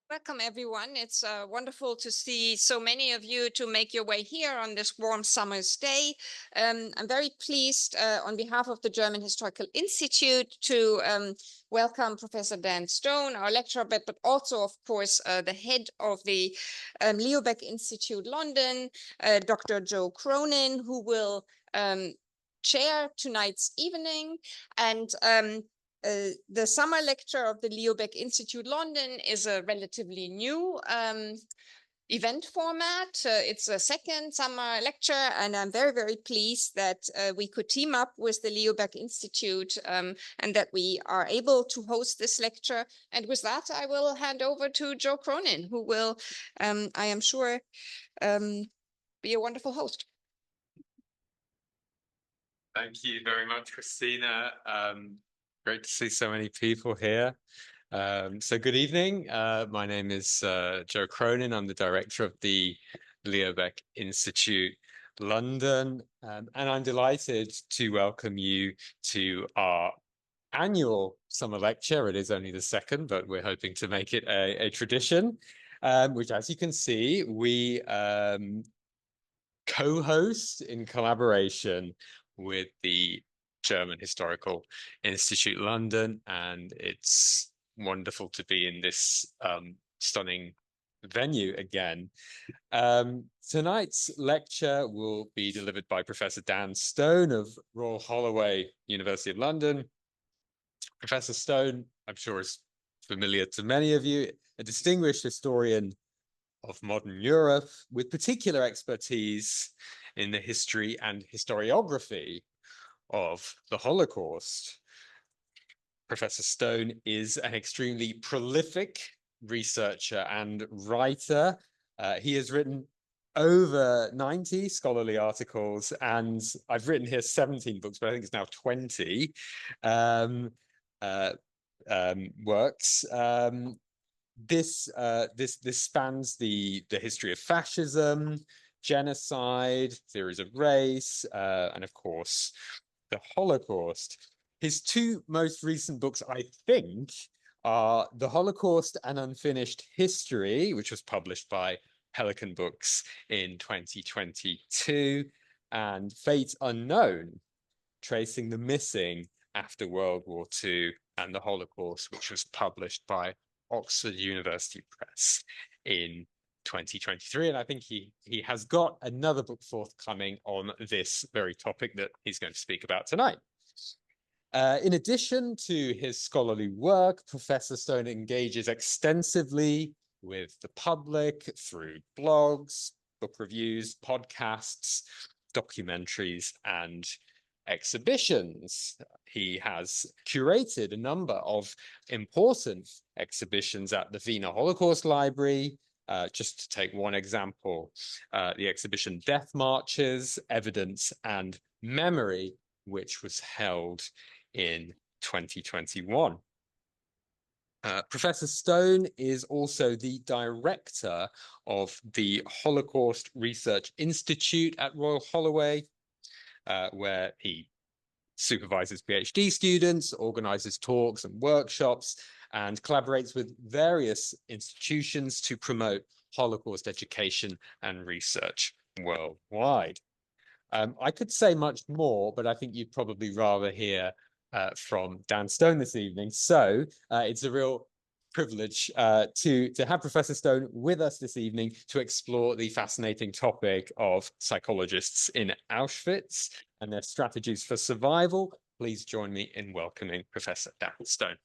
Welcome, everyone. It's wonderful to see so many of you to make your way here on this warm summer's day. I'm very pleased on behalf of the German Historical Institute to welcome Professor Dan Stone, our lecturer, but also, of course, the head of the Leo Baeck Institute London, Dr. Joe Cronin, who will chair tonight's evening. And the summer lecture of the Leo Baeck Institute London is a relatively new event format. It's a second summer lecture, and I'm very, very pleased that we could team up with the Leo Baeck Institute and that we are able to host this lecture. And with that, I will hand over to Joe Cronin, who will, I am sure, be a wonderful host. Thank you very much, Christina. Great to see so many people here. So good evening. My name is Joe Cronin. I'm the director of the Leo Baeck Institute London, and I'm delighted to welcome you to our annual summer lecture. It is only the second, but we're hoping to make it a tradition, which, as you can see, we co-host in collaboration with the German Historical Institute London, and it's wonderful to be in this stunning venue again. Tonight's lecture will be delivered by Professor Dan Stone of Royal Holloway, University of London. Professor Stone, I'm sure, is familiar to many of you, a distinguished historian of modern Europe with particular expertise in the history and historiography of the Holocaust. Professor Stone is an extremely prolific researcher and writer. He has written over 90 scholarly articles, and I've written here 17 books, but I think it's now 20 works. This spans the history of fascism, genocide, theories of race, and of course, the Holocaust. His two most recent books, I think, are The Holocaust: An Unfinished History, which was published by Pelican Books in 2022, and Fate Unknown, Tracing the Missing After World War II and the Holocaust, which was published by Oxford University Press in 2023. And I think he has got another book forthcoming on this very topic that he's going to speak about tonight. In addition to his scholarly work, Professor Stone engages extensively with the public through blogs, book reviews, podcasts, documentaries, and exhibitions. He has curated a number of important exhibitions at the Wiener Holocaust Library. Just to take one example, the exhibition Death Marches, Evidence and Memory, which was held in 2021. Professor Stone is also the director of the Holocaust Research Institute at Royal Holloway, where he supervises PhD students, organizes talks and workshops, and collaborates with various institutions to promote Holocaust education and research worldwide. I could say much more, but I think you'd probably rather hear from Dan Stone this evening. So it's a real privilege to have Professor Stone with us this evening to explore the fascinating topic of psychologists in Auschwitz and their strategies for survival. Please join me in welcoming Professor Dan Stone.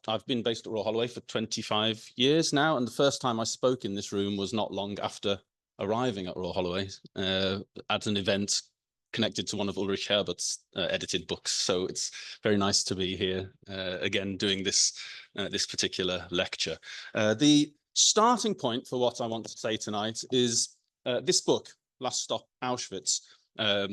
I've been based at Royal Holloway for 25 years now, and the first time I spoke in this room was not long after arriving at Royal Holloway at an event connected to one of Ulrich Herbert's edited books. So it's very nice to be here again doing this particular lecture. The starting point for what I want to say tonight is this book, Last Stop Auschwitz,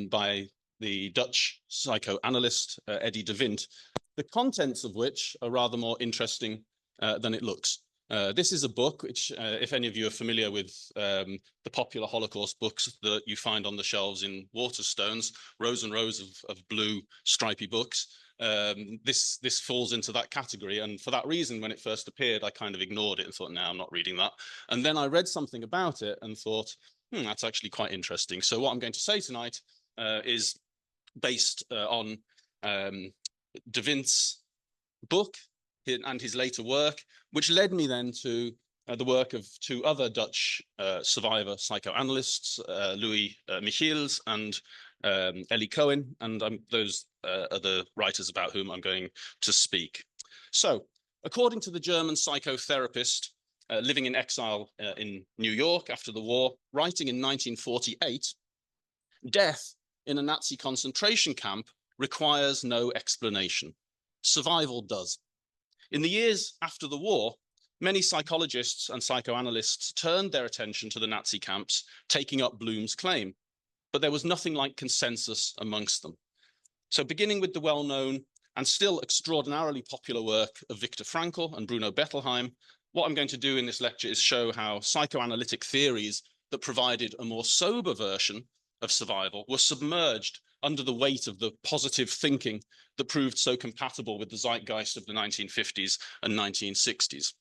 by the Dutch psychoanalyst Eddy de Wind, the contents of which are rather more interesting than it looks. This is a book which, if any of you are familiar with the popular Holocaust books that you find on the shelves in Waterstones, rows and rows of blue stripy books, this falls into that category. And for that reason, when it first appeared, I kind of ignored it and thought, no, I'm not reading that. And then I read something about it and thought, that's actually quite interesting. So what I'm going to say tonight is based on de Wind's book and his later work, which led me then to the work of two other Dutch survivor psychoanalysts, Louis Micheels and Elie Cohen, and those are the writers about whom I'm going to speak. So, according to the German psychotherapist living in exile in New York after the war, writing in 1948, death in a Nazi concentration camp requires no explanation. Survival does. In the years after the war, many psychologists and psychoanalysts turned their attention to the Nazi camps, taking up Bloom's claim, but there was nothing like consensus amongst them. So beginning with the well-known and still extraordinarily popular work of Viktor Frankl and Bruno Bettelheim, what I'm going to do in this lecture is show how psychoanalytic theories that provided a more sober version of survival were submerged under the weight of the positive thinking that proved so compatible with the zeitgeist of the 1950s and 1960s.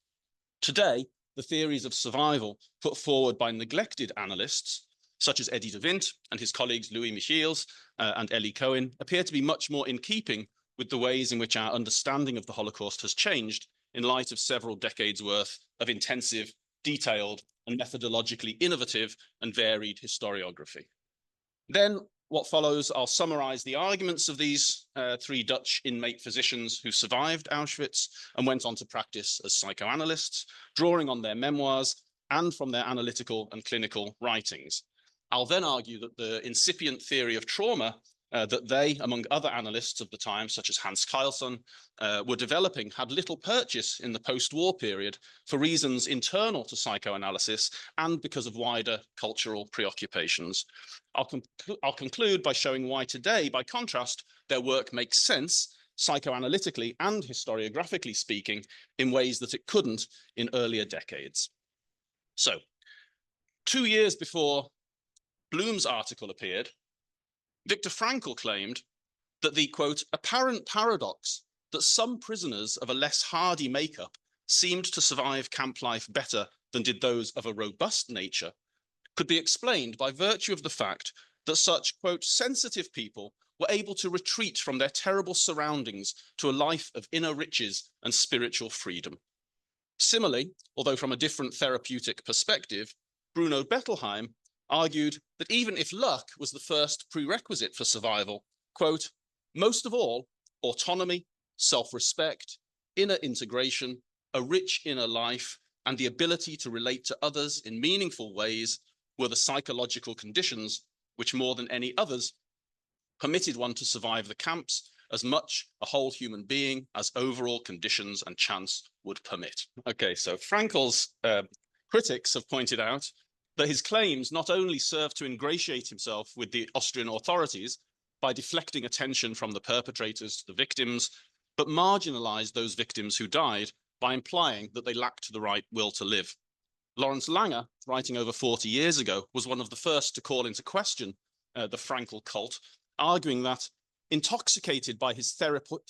Today, the theories of survival put forward by neglected analysts, such as Eddy de Wind and his colleagues Louis Micheels and Elie Cohen, appear to be much more in keeping with the ways in which our understanding of the Holocaust has changed in light of several decades worth of intensive, detailed, and methodologically innovative and varied historiography. Then, what follows, I'll summarize the arguments of these three Dutch inmate physicians who survived Auschwitz and went on to practice as psychoanalysts, drawing on their memoirs and from their analytical and clinical writings. I'll then argue that the incipient theory of trauma that they, among other analysts of the time, such as Hans Keilson, were developing had little purchase in the post-war period for reasons internal to psychoanalysis and because of wider cultural preoccupations. I'll conclude by showing why today, by contrast, their work makes sense, psychoanalytically and historiographically speaking, in ways that it couldn't in earlier decades. So, 2 years before Bloom's article appeared, Viktor Frankl claimed that the, quote, apparent paradox that some prisoners of a less hardy makeup seemed to survive camp life better than did those of a robust nature could be explained by virtue of the fact that such, quote, sensitive people were able to retreat from their terrible surroundings to a life of inner riches and spiritual freedom. Similarly, although from a different therapeutic perspective, Bruno Bettelheim argued that even if luck was the first prerequisite for survival, quote, most of all, autonomy, self-respect, inner integration, a rich inner life, and the ability to relate to others in meaningful ways were the psychological conditions which more than any others permitted one to survive the camps as much a whole human being as overall conditions and chance would permit. Okay, so Frankl's critics have pointed out that his claims not only serve to ingratiate himself with the Austrian authorities by deflecting attention from the perpetrators to the victims, but marginalized those victims who died by implying that they lacked the right will to live. Lawrence Langer, writing over 40 years ago, was one of the first to call into question the Frankl cult, arguing that intoxicated by his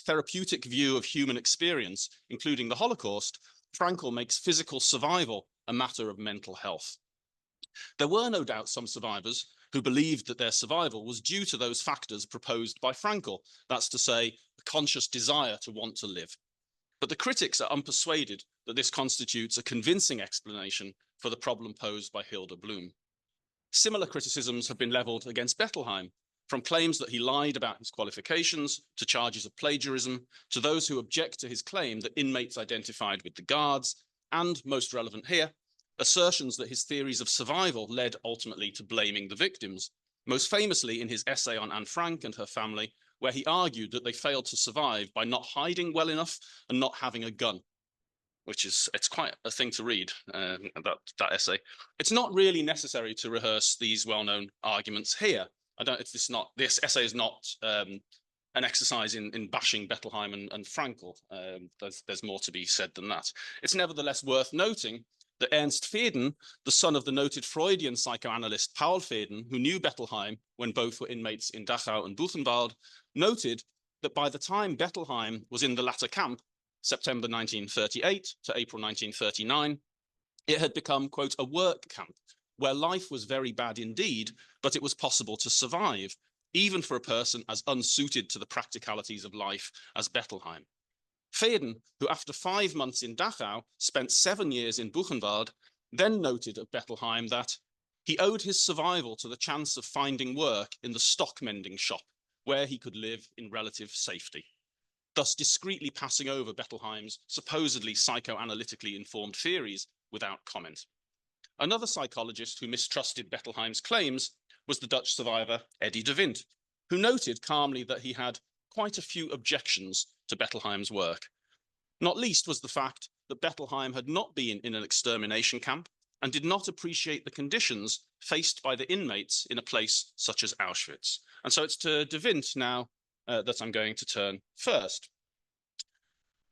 therapeutic view of human experience, including the Holocaust, Frankl makes physical survival a matter of mental health. There were no doubt some survivors who believed that their survival was due to those factors proposed by Frankl, that's to say, a conscious desire to want to live. But the critics are unpersuaded that this constitutes a convincing explanation for the problem posed by Hilda Bloom. Similar criticisms have been leveled against Bettelheim, from claims that he lied about his qualifications, to charges of plagiarism, to those who object to his claim that inmates identified with the guards, and, most relevant here, assertions that his theories of survival led ultimately to blaming the victims, most famously in his essay on Anne Frank and her family, where he argued that they failed to survive by not hiding well enough and not having a gun, which is, it's quite a thing to read, that essay. It's not really necessary to rehearse these well-known arguments here. This essay is not an exercise in bashing Bettelheim and Frankl. There's more to be said than that. It's nevertheless worth noting that Ernst Fehden, the son of the noted Freudian psychoanalyst Paul Fehden, who knew Bettelheim when both were inmates in Dachau and Buchenwald, noted that by the time Bettelheim was in the latter camp, September 1938 to April 1939, it had become, quote, a work camp where life was very bad indeed, but it was possible to survive, even for a person as unsuited to the practicalities of life as Bettelheim. Fehden, who after 5 months in Dachau spent 7 years in Buchenwald, then noted of Bettelheim that he owed his survival to the chance of finding work in the stock mending shop, where he could live in relative safety, thus discreetly passing over Bettelheim's supposedly psychoanalytically informed theories without comment. Another psychologist who mistrusted Bettelheim's claims was the Dutch survivor Eddy de Wind, who noted calmly that he had quite a few objections to Bettelheim's work. Not least was the fact that Bettelheim had not been in an extermination camp and did not appreciate the conditions faced by the inmates in a place such as Auschwitz. And so it's to de Wind now that I'm going to turn first.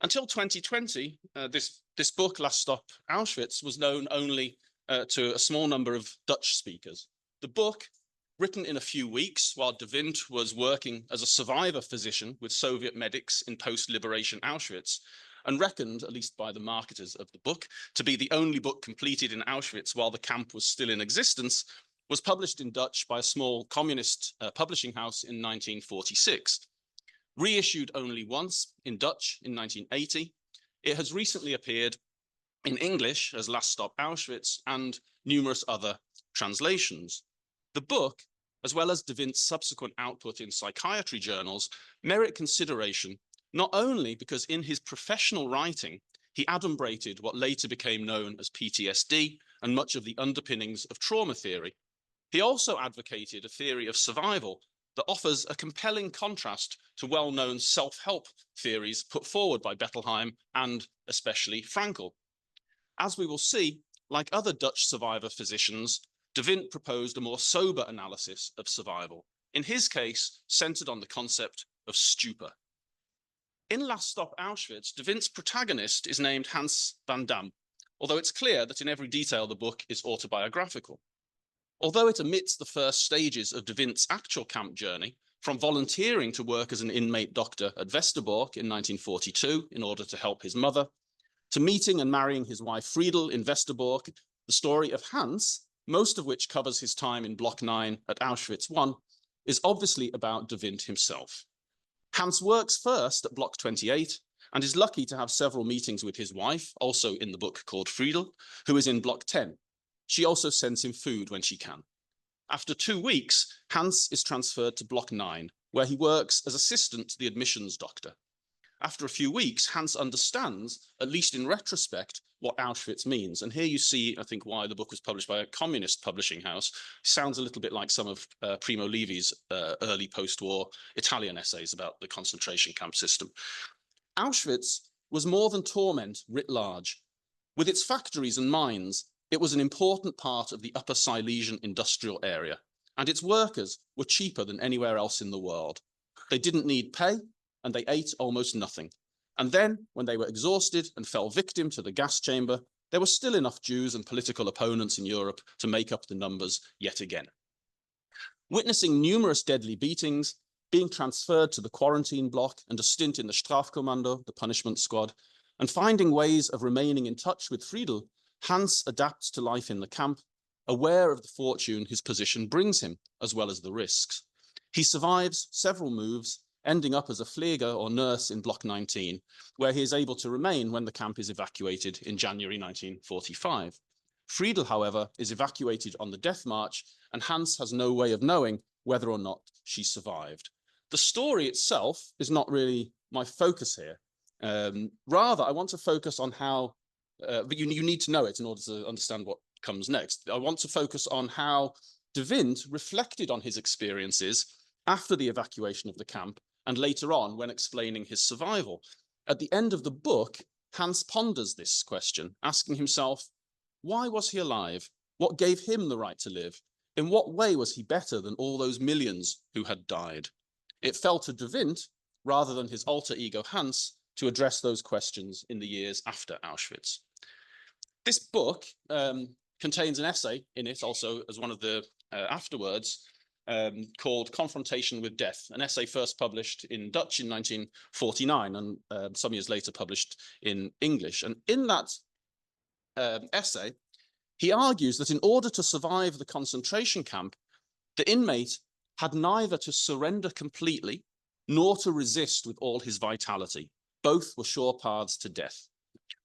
Until 2020, this book, Last Stop Auschwitz, was known only to a small number of Dutch speakers. The book, written in a few weeks while de Wind was working as a survivor physician with Soviet medics in post-liberation Auschwitz, and reckoned, at least by the marketers of the book, to be the only book completed in Auschwitz while the camp was still in existence, was published in Dutch by a small communist publishing house in 1946. Reissued only once in Dutch in 1980, it has recently appeared in English as Last Stop Auschwitz and numerous other translations. The book, as well as de Wind's subsequent output in psychiatry journals, merit consideration not only because in his professional writing, he adumbrated what later became known as PTSD and much of the underpinnings of trauma theory. He also advocated a theory of survival that offers a compelling contrast to well-known self-help theories put forward by Bettelheim and especially Frankl. As we will see, like other Dutch survivor physicians, de Wind proposed a more sober analysis of survival, in his case, centered on the concept of stupor. In Last Stop Auschwitz, de Wind's protagonist is named Hans van Dam, although it's clear that in every detail the book is autobiographical. Although it omits the first stages of de Wind's actual camp journey, from volunteering to work as an inmate doctor at Westerbork in 1942 in order to help his mother, to meeting and marrying his wife Friedel in Westerbork, the story of Hans, most of which covers his time in Block 9 at Auschwitz I, is obviously about de Wind himself. Hans works first at Block 28 and is lucky to have several meetings with his wife, also in the book called Friedel, who is in Block 10. She also sends him food when she can. After 2 weeks, Hans is transferred to Block 9, where he works as assistant to the admissions doctor. After a few weeks, Hans understands, at least in retrospect, what Auschwitz means. And here you see, I think, why the book was published by a communist publishing house. Sounds a little bit like some of Primo Levi's early post-war Italian essays about the concentration camp system. Auschwitz was more than torment writ large. With its factories and mines, it was an important part of the Upper Silesian industrial area, and its workers were cheaper than anywhere else in the world. They didn't need pay, and they ate almost nothing. And then, when they were exhausted and fell victim to the gas chamber, there were still enough Jews and political opponents in Europe to make up the numbers yet again. Witnessing numerous deadly beatings, being transferred to the quarantine block and a stint in the Strafkommando, the punishment squad, and finding ways of remaining in touch with Friedel, Hans adapts to life in the camp, aware of the fortune his position brings him, as well as the risks. He survives several moves, ending up as a Pfleger or nurse in Block 19, where he is able to remain when the camp is evacuated in January 1945. Friedel, however, is evacuated on the death march, and Hans has no way of knowing whether or not she survived. The story itself is not really my focus here. Rather, I want to focus on how, but you need to know it in order to understand what comes next. I want to focus on how de Wind reflected on his experiences after the evacuation of the camp and later on when explaining his survival. At the end of the book, Hans ponders this question, asking himself, why was he alive? What gave him the right to live? In what way was he better than all those millions who had died? It fell to de Wind, rather than his alter ego Hans, to address those questions in the years after Auschwitz. This book contains an essay in it also as one of the afterwards called Confrontation with Death, an essay first published in Dutch in 1949 and some years later published in English. And in that essay, he argues that in order to survive the concentration camp, the inmate had neither to surrender completely nor to resist with all his vitality. Both were sure paths to death.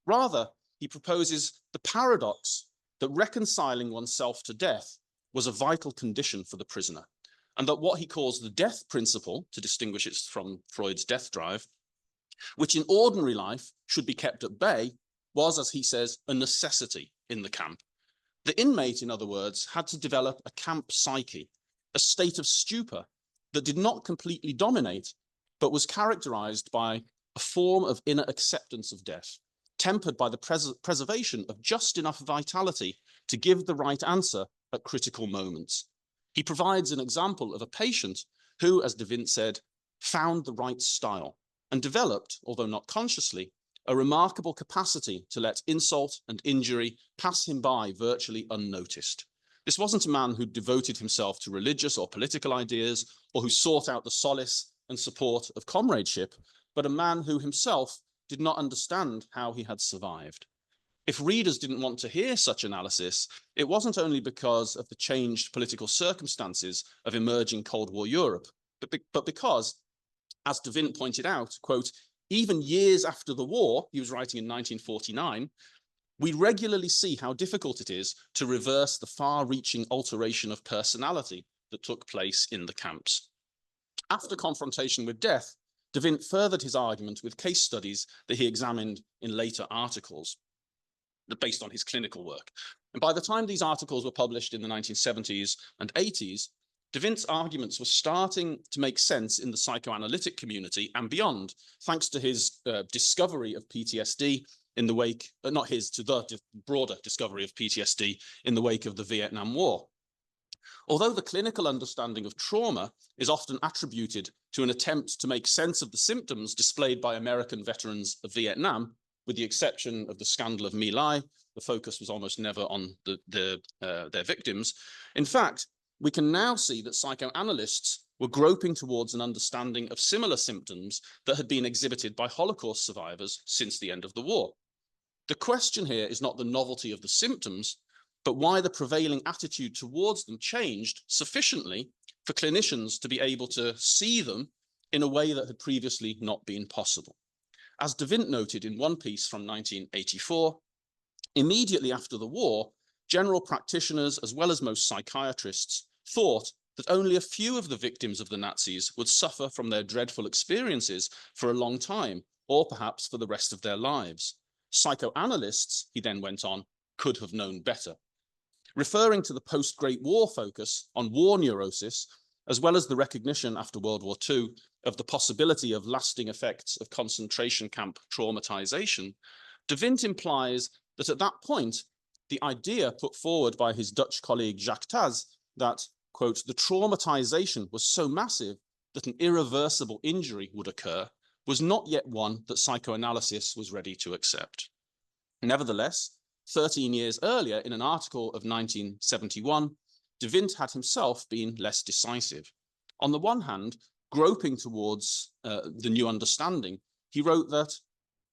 Rather, he proposes the paradox that reconciling oneself to death was a vital condition for the prisoner, and that what he calls the death principle, to distinguish it from Freud's death drive, which in ordinary life should be kept at bay, was, as he says, a necessity in the camp. The inmate, in other words, had to develop a camp psyche, a state of stupor that did not completely dominate, but was characterized by a form of inner acceptance of death, tempered by the preservation of just enough vitality to give the right answer at critical moments. He provides an example of a patient who, as de Wind said, found the right style and developed, although not consciously, a remarkable capacity to let insult and injury pass him by virtually unnoticed. This wasn't a man who devoted himself to religious or political ideas or who sought out the solace and support of comradeship, but a man who himself did not understand how he had survived. If readers didn't want to hear such analysis, it wasn't only because of the changed political circumstances of emerging Cold War Europe, but because, as de Wind pointed out, quote, even years after the war, he was writing in 1949, we regularly see how difficult it is to reverse the far-reaching alteration of personality that took place in the camps. After confrontation with death, de Wind furthered his argument with case studies that he examined in later articles based on his clinical work. And by the time these articles were published in the 1970s and 80s, de Wind's arguments were starting to make sense in the psychoanalytic community and beyond, thanks to his discovery of PTSD in the wake, not his, to the broader discovery of PTSD in the wake of the Vietnam War. Although the clinical understanding of trauma is often attributed to an attempt to make sense of the symptoms displayed by American veterans of Vietnam, with the exception of the scandal of My Lai, the focus was almost never on their victims. In fact, we can now see that psychoanalysts were groping towards an understanding of similar symptoms that had been exhibited by Holocaust survivors since the end of the war. The question here is not the novelty of the symptoms, but why the prevailing attitude towards them changed sufficiently for clinicians to be able to see them in a way that had previously not been possible. As de Wind noted in one piece from 1984, immediately after the war, general practitioners, as well as most psychiatrists, thought that only a few of the victims of the Nazis would suffer from their dreadful experiences for a long time, or perhaps for the rest of their lives. Psychoanalysts, he then went on, could have known better. Referring to the post-Great War focus on war neurosis, as well as the recognition after World War II of the possibility of lasting effects of concentration camp traumatization, de Wind implies that at that point, the idea put forward by his Dutch colleague Jacques Taz that, quote, the traumatization was so massive that an irreversible injury would occur was not yet one that psychoanalysis was ready to accept. Nevertheless, 13 years earlier, in an article of 1971, de Wind had himself been less decisive. On the one hand, groping towards the new understanding, he wrote that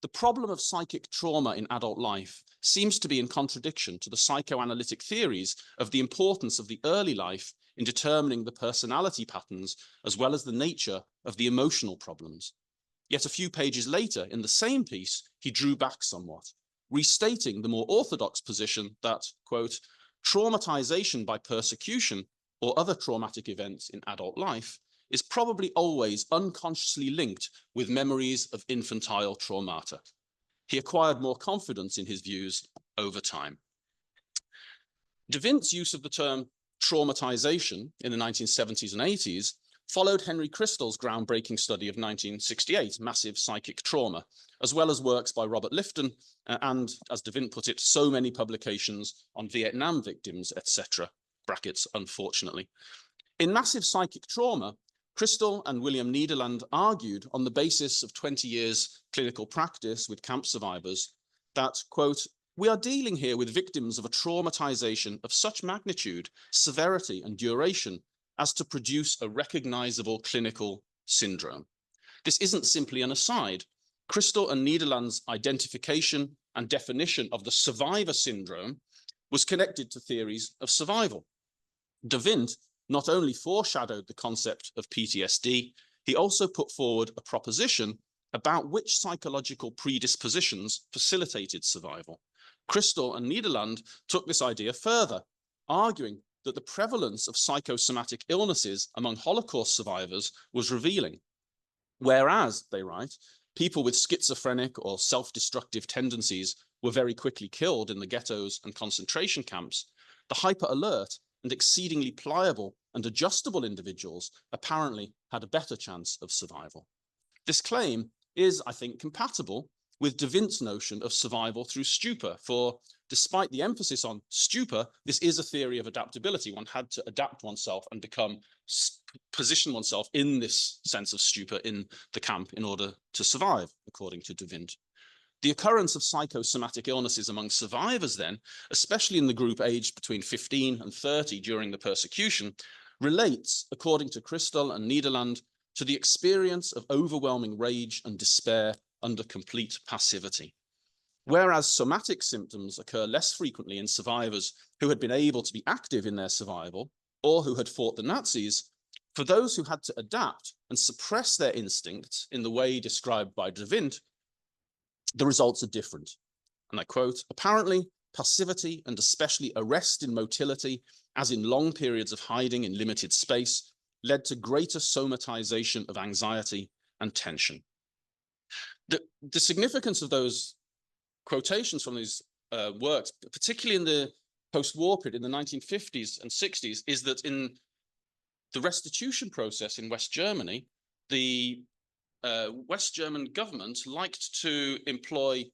the problem of psychic trauma in adult life seems to be in contradiction to the psychoanalytic theories of the importance of the early life in determining the personality patterns as well as the nature of the emotional problems. Yet a few pages later, in the same piece, he drew back somewhat, restating the more orthodox position that, quote, traumatization by persecution or other traumatic events in adult life is probably always unconsciously linked with memories of infantile traumata. He acquired more confidence in his views over time. De Wind's use of the term traumatization in the 1970s and 80s followed Henry Crystal's groundbreaking study of 1968, massive psychic trauma, as well as works by Robert Lifton and, as de Wind put it, so many publications on Vietnam victims, etc., brackets, unfortunately. In massive psychic trauma, Christel and William Nederland argued on the basis of 20 years clinical practice with camp survivors that, quote, "We are dealing here with victims of a traumatization of such magnitude, severity, and duration as to produce a recognizable clinical syndrome." This isn't simply an aside. Christel and Nederland's identification and definition of the survivor syndrome was connected to theories of survival. De Wind not only foreshadowed the concept of PTSD, he also put forward a proposition about which psychological predispositions facilitated survival. Christel and Nederland took this idea further, arguing that the prevalence of psychosomatic illnesses among Holocaust survivors was revealing. Whereas, they write, people with schizophrenic or self-destructive tendencies were very quickly killed in the ghettos and concentration camps, the hyper-alert and exceedingly pliable and adjustable individuals apparently had a better chance of survival. This claim is, I think, compatible with De Wind's notion of survival through stupor, for despite the emphasis on stupor, this is a theory of adaptability. One had to adapt oneself and position oneself in this sense of stupor in the camp in order to survive, according to De Wind. The occurrence of psychosomatic illnesses among survivors then, especially in the group aged between 15 and 30 during the persecution, relates, according to Christel and Nederland, to the experience of overwhelming rage and despair under complete passivity. Whereas somatic symptoms occur less frequently in survivors who had been able to be active in their survival or who had fought the Nazis, for those who had to adapt and suppress their instincts in the way described by De Wind, the results are different. And I quote, "Apparently, passivity and especially arrest in motility, as in long periods of hiding in limited space, led to greater somatization of anxiety and tension." The significance of those quotations from these works, particularly in the post-war period, in the 1950s and 60s, is that in the restitution process in West Germany, the West German government liked to employ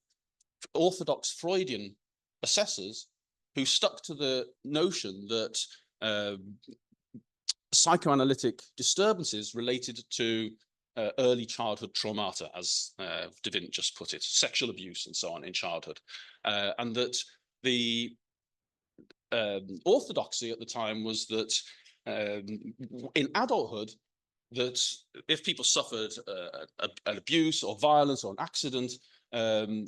orthodox Freudian assessors who stuck to the notion that psychoanalytic disturbances related to early childhood traumata, as De Wind just put it, sexual abuse and so on in childhood, and that the orthodoxy at the time was that in adulthood, that if people suffered an abuse or violence or an accident,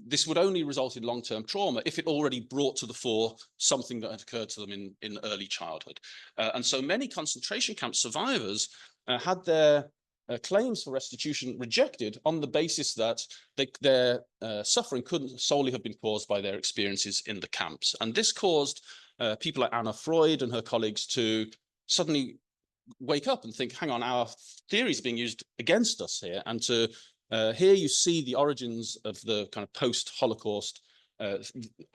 this would only result in long-term trauma if it already brought to the fore something that had occurred to them in early childhood. And so many concentration camp survivors had their claims for restitution rejected on the basis that their suffering couldn't solely have been caused by their experiences in the camps. And this caused people like Anna Freud and her colleagues to suddenly wake up and think, hang on, our theory is being used against us here. And to here you see the origins of the kind of post-Holocaust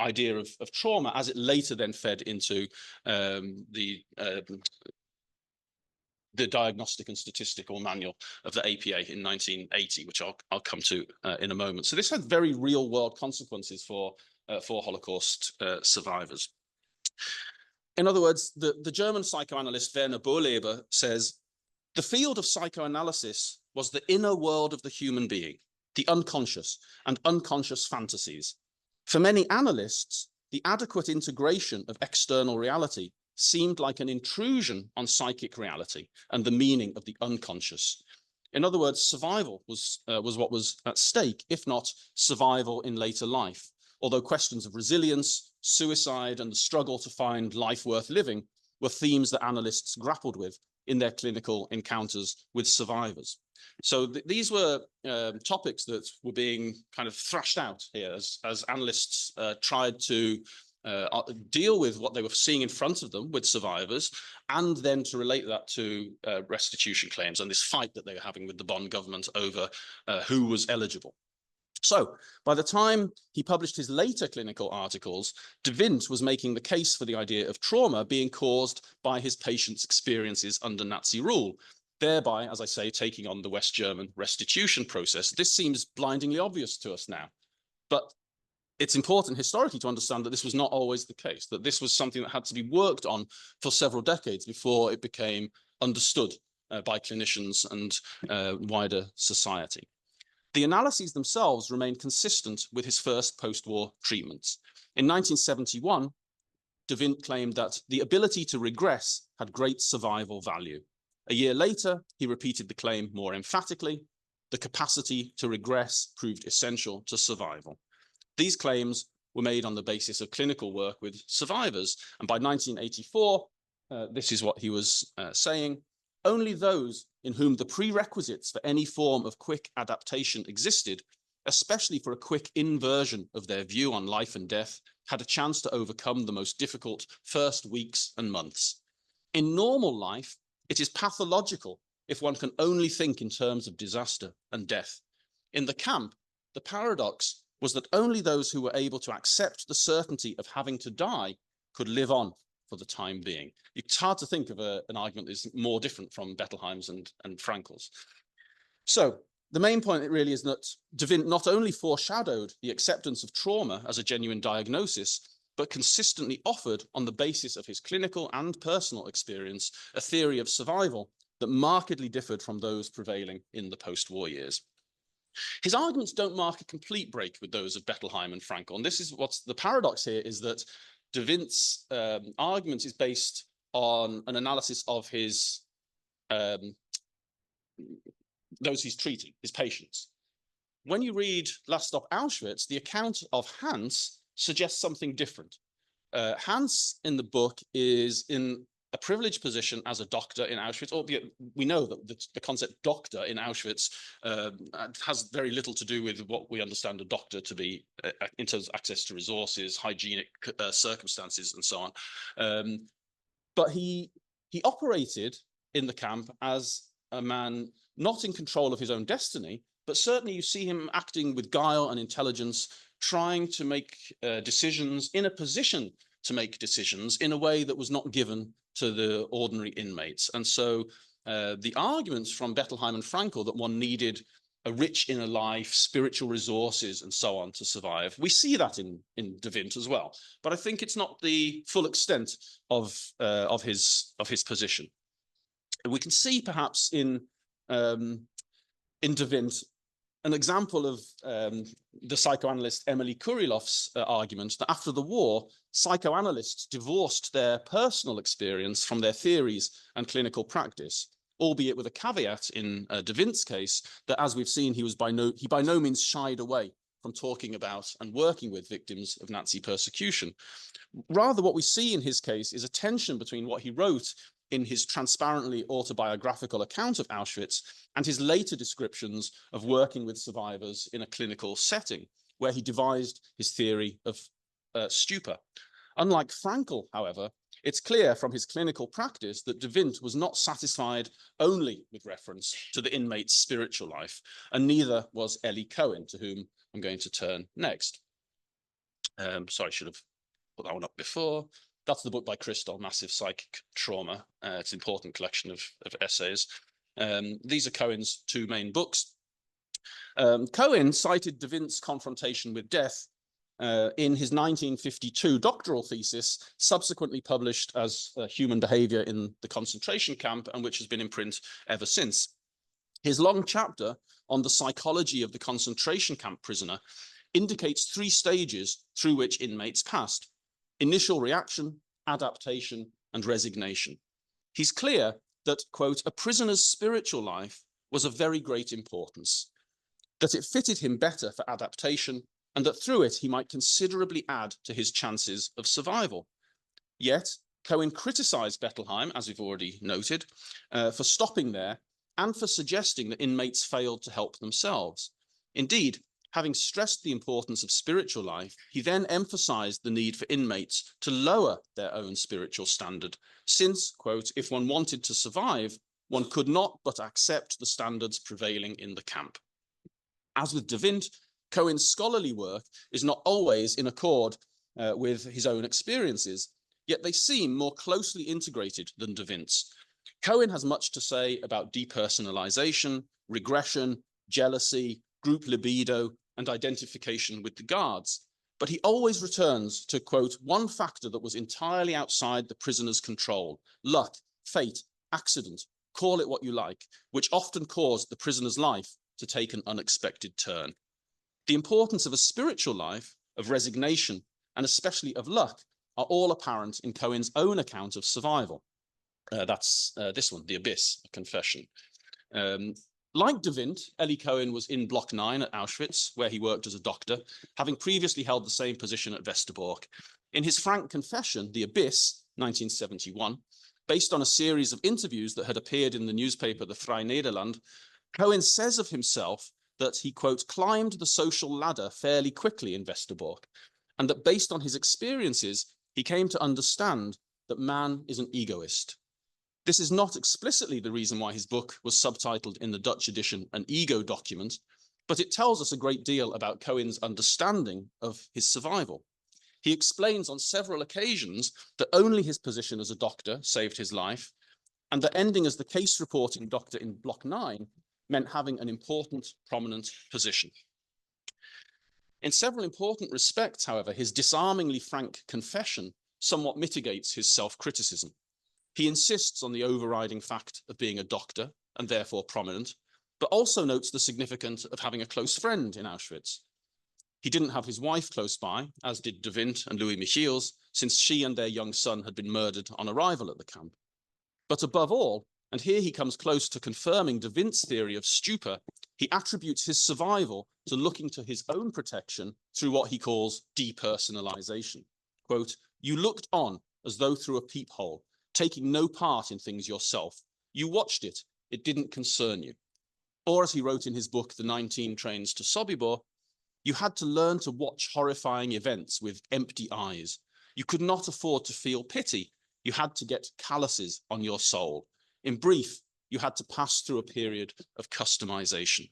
idea of trauma as it later then fed into the Diagnostic and Statistical Manual of the APA in 1980, which I'll come to in a moment. So this had very real world consequences for Holocaust survivors. In other words, the German psychoanalyst Werner Bohleber says, "The field of psychoanalysis was the inner world of the human being, the unconscious and unconscious fantasies. For many analysts, the adequate integration of external reality seemed like an intrusion on psychic reality and the meaning of the unconscious." In other words, survival was what was at stake, if not survival in later life. Although questions of resilience, suicide, and the struggle to find life worth living were themes that analysts grappled with in their clinical encounters with survivors. So these were topics that were being kind of thrashed out here as analysts tried to deal with what they were seeing in front of them with survivors, and then to relate that to restitution claims and this fight that they were having with the Bonn government over who was eligible. So by the time he published his later clinical articles, De Wind was making the case for the idea of trauma being caused by his patients' experiences under Nazi rule, thereby, as I say, taking on the West German restitution process. This seems blindingly obvious to us now, but it's important historically to understand that this was not always the case, that this was something that had to be worked on for several decades before it became understood by clinicians and wider society. The analyses themselves remain consistent with his first post-war treatments. In 1971, de Wind claimed that the ability to regress had great survival value. A year later, he repeated the claim more emphatically. The capacity to regress proved essential to survival. These claims were made on the basis of clinical work with survivors. And by 1984, this is what he was saying: only those in whom the prerequisites for any form of quick adaptation existed, especially for a quick inversion of their view on life and death, had a chance to overcome the most difficult first weeks and months. In normal life, it is pathological if one can only think in terms of disaster and death. In the camp, the paradox was that only those who were able to accept the certainty of having to die could live on for the time being. It's hard to think of an argument that is more different from Bettelheim's and Frankl's. So the main point really is that de Wind not only foreshadowed the acceptance of trauma as a genuine diagnosis, but consistently offered, on the basis of his clinical and personal experience, a theory of survival that markedly differed from those prevailing in the post-war years. His arguments don't mark a complete break with those of Bettelheim and Frankl. And this is what's the paradox here, is that de Wind's argument is based on an analysis of his those he's treating, his patients. When you read Last Stop Auschwitz, the account of Hans suggests something different. Hans in the book is in a privileged position as a doctor in Auschwitz, albeit we know that the concept doctor in Auschwitz has very little to do with what we understand a doctor to be in terms of access to resources, hygienic circumstances, and so on. But he operated in the camp as a man not in control of his own destiny, but certainly you see him acting with guile and intelligence, trying to make decisions, in a position to make decisions in a way that was not given to the ordinary inmates. And so the arguments from Bettelheim and Frankl that one needed a rich inner life, spiritual resources, and so on to survive, we see that in de Wind as well. But I think it's not the full extent of his position. We can see perhaps in de Wind an example of the psychoanalyst Elie Kurilov's argument that after the war, psychoanalysts divorced their personal experience from their theories and clinical practice, albeit with a caveat in de Wind's case that, as we've seen, he by no means shied away from talking about and working with victims of Nazi persecution. Rather, what we see in his case is a tension between what he wrote in his transparently autobiographical account of Auschwitz and his later descriptions of working with survivors in a clinical setting, where he devised his theory of stupor. Unlike Frankl, however, it's clear from his clinical practice that de Wind was not satisfied only with reference to the inmate's spiritual life, and neither was Elie Cohen, to whom I'm going to turn next. Sorry, I should have put that one up before. That's the book by Crystal, Massive Psychic Trauma. It's an important collection of essays. These are Cohen's two main books. Cohen cited de Wind's confrontation with death in his 1952 doctoral thesis, subsequently published as Human Behavior in the Concentration Camp, and which has been in print ever since. His long chapter on the psychology of the concentration camp prisoner indicates 3 stages through which inmates passed: initial reaction, adaptation, and resignation. He's clear that, quote, a prisoner's spiritual life was of very great importance, that it fitted him better for adaptation, and that through it he might considerably add to his chances of survival. Yet, Cohen criticized Bettelheim, as we've already noted, for stopping there and for suggesting that inmates failed to help themselves. Indeed, having stressed the importance of spiritual life, he then emphasized the need for inmates to lower their own spiritual standard, since, quote, if one wanted to survive, one could not but accept the standards prevailing in the camp. As with de Wind, Cohen's scholarly work is not always in accord with his own experiences, yet they seem more closely integrated than de Wind's. Cohen has much to say about depersonalization, regression, jealousy, group libido, and identification with the guards. But he always returns to, quote, one factor that was entirely outside the prisoner's control: luck, fate, accident, call it what you like, which often caused the prisoner's life to take an unexpected turn. The importance of a spiritual life, of resignation, and especially of luck, are all apparent in Cohen's own account of survival. That's this one, The Abyss, a confession. Like de Wind, Elie Cohen was in Block 9 at Auschwitz, where he worked as a doctor, having previously held the same position at Westerbork. In his frank confession, The Abyss, 1971, based on a series of interviews that had appeared in the newspaper The Vrij Nederland, Cohen says of himself that he, quote, climbed the social ladder fairly quickly in Westerbork, and that based on his experiences, he came to understand that man is an egoist. This is not explicitly the reason why his book was subtitled in the Dutch edition An Ego Document, but it tells us a great deal about Cohen's understanding of his survival. He explains on several occasions that only his position as a doctor saved his life, and that ending as the case reporting doctor in Block 9 meant having an important, prominent position. In several important respects, however, his disarmingly frank confession somewhat mitigates his self-criticism. He insists on the overriding fact of being a doctor and therefore prominent, but also notes the significance of having a close friend in Auschwitz. He didn't have his wife close by, as did de Wind and Louis Micheels, since she and their young son had been murdered on arrival at the camp. But above all, and here he comes close to confirming de Wind's theory of stupor, he attributes his survival to looking to his own protection through what he calls depersonalization. Quote, you looked on as though through a peephole, taking no part in things yourself. You watched it, it didn't concern you. Or as he wrote in his book, The 19 Trains to Sobibor, you had to learn to watch horrifying events with empty eyes. You could not afford to feel pity. You had to get calluses on your soul. In brief, you had to pass through a period of customization.